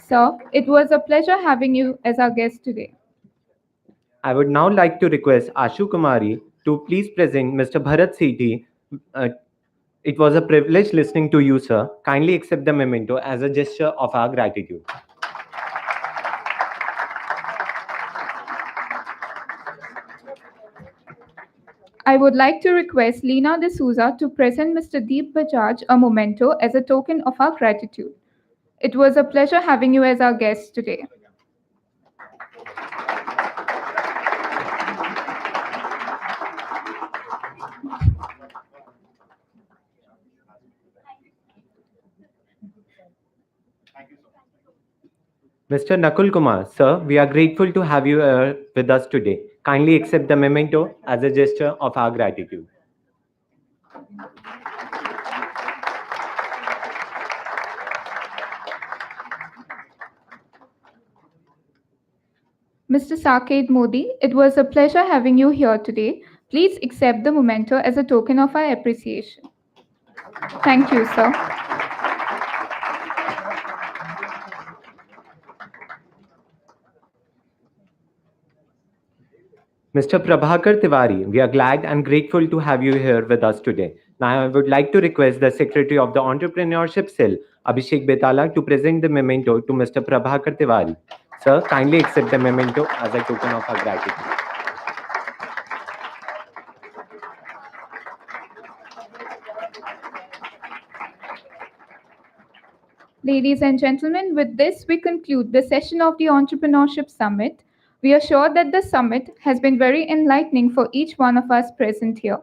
Sir, it was a pleasure having you as our guest today. I would now like to request Ashu Kumari to please present Mr. Bharat Sethi. Uh, it was a privilege listening to you, sir. Kindly accept the memento as a gesture of our gratitude. I would like to request Lina D'Souza to present Mr. Deep Bajaj a memento as a token of our gratitude. It was a pleasure having you as our guest today. Mr. Nakul Kumar, sir, we are grateful to have you with us today. Kindly accept the memento as a gesture of our gratitude. Mr. Saket Modi, it was a pleasure having you here today. Please accept the memento as a token of our appreciation. Thank you, sir. Mr. Prabhakar Tiwari, we are glad and grateful to have you here with us today. Now, I would like to request the Secretary of the Entrepreneurship Cell, Abhishek Betala, to present the memento to Mr. Prabhakar Tiwari. Sir, kindly accept the memento as a token of our gratitude. Ladies and gentlemen, with this, we conclude the session of the Entrepreneurship Summit. We are sure that the summit has been very enlightening for each one of us present here.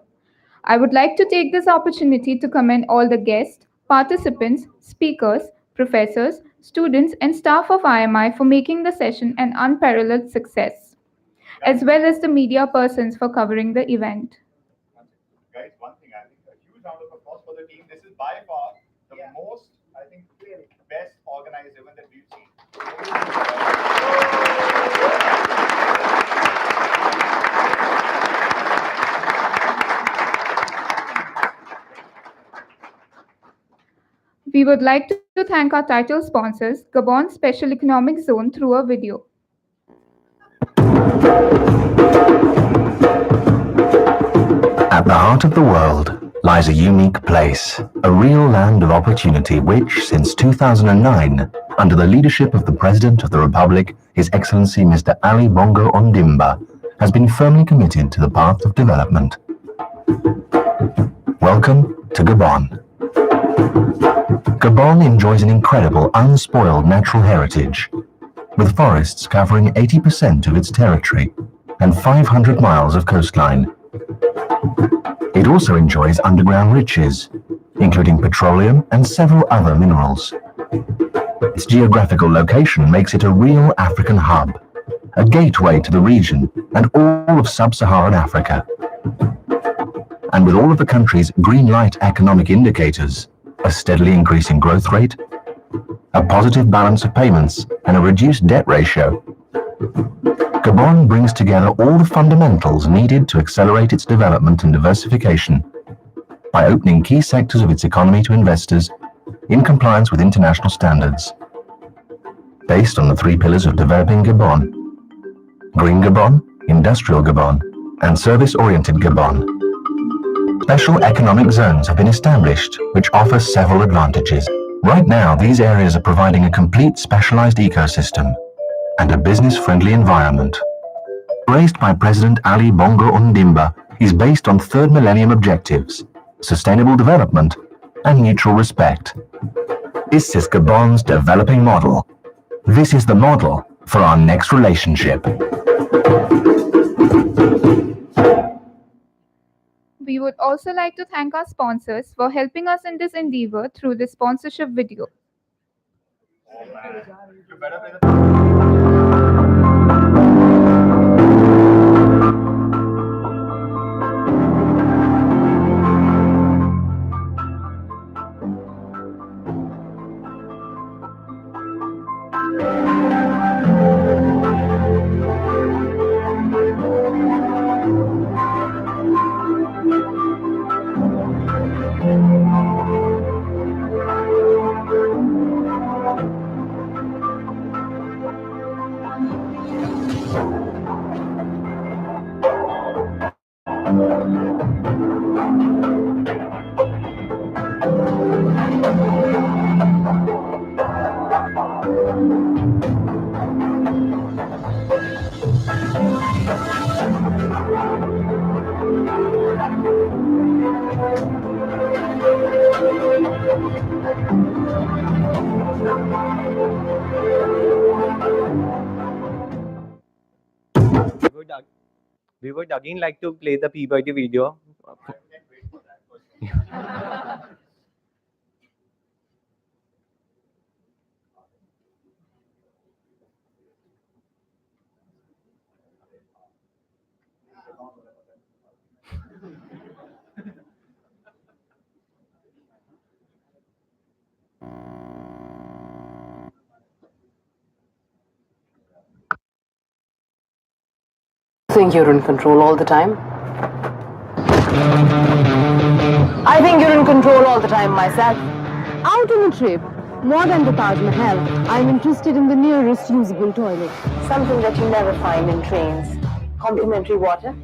I would like to take this opportunity to commend all the guests, participants, speakers, professors, students, and staff of IMI for making the session an unparalleled success, as well as the media persons for covering the event. Guys, one thing, I think a huge round of applause for the team. This is by far the most, I think, best organized event that we've seen. We would like to to thank our title sponsors, Gabon Special Economic Zone, through a video. At the heart of the world lies a unique place, a real land of opportunity which, since 2009, under the leadership of the President of the Republic, His Excellency Mr. Ali Bongo Ondimba, has been firmly committed to the path of development. Welcome to Gabon. Gabon enjoys an incredible, unspoiled natural heritage, with forests covering 80% of its territory and 500 miles of coastline. It also enjoys underground riches, including petroleum and several other minerals. Its geographical location makes it a real African hub, a gateway to the region and all of sub-Saharan Africa. And with all of the country's green light economic indicators, a steadily increasing growth rate, a positive balance of payments, and a reduced debt ratio, Gabon brings together all the fundamentals needed to accelerate its development and diversification by opening key sectors of its economy to investors in compliance with international standards, based on the three pillars of developing Gabon: Green Gabon, Industrial Gabon, and Service-Oriented Gabon. Special economic zones have been established, which offer several advantages. Right now, these areas are providing a complete specialized ecosystem and a business-friendly environment. Raised by President Ali Bongo Ondimba, is based on third millennium objectives, sustainable development, and mutual respect. This is Gabon's developing model. This is the model for our next relationship. We would also like to thank our sponsors for helping us in this endeavor through this sponsorship video. We would again like to play the Peabody video. Think you're in control all the time? I think you're in control all the time myself. Out on a trip, more than the Taj Mahal, I'm interested in the nearest usable toilet. Something that you never find in trains. Complimentary water?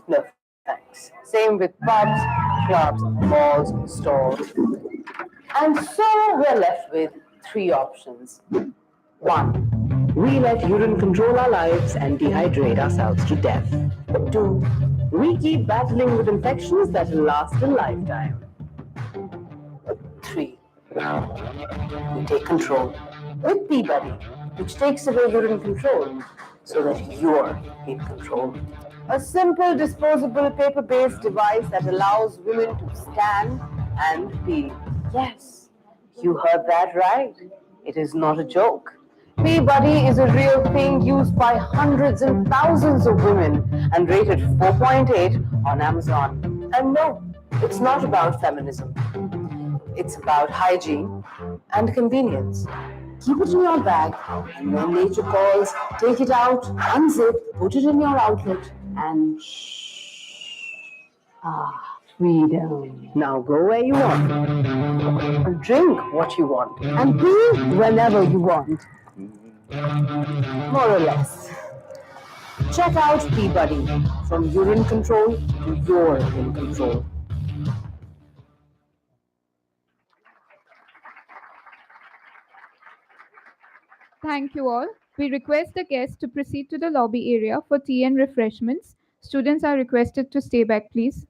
No, thanks. Same with pubs, clubs, malls, stores. And so we're left with three options. 1. We let urine control our lives and dehydrate ourselves to death. 2. We keep battling with infections that will last a lifetime. 3. We take control with Peabody, which takes away urine control so that you're in control. A simple disposable paper-based device that allows women to scan and pee. Yes, you heard that right. It is not a joke. Peabody is a real thing used by hundreds and thousands of women and rated 4.8 on Amazon. And no, it's not about feminism. It's about hygiene and convenience. Keep it in your bag, and when nature calls, take it out, unzip, put it in your outlet, and shh. Freedom. Now go where you want, drink what you want, and be whenever you want. More or less. Check out Peabody. From urine control to you're in control. Thank you all. We request the guests to proceed to the lobby area for tea and refreshments. Students are requested to stay back, please.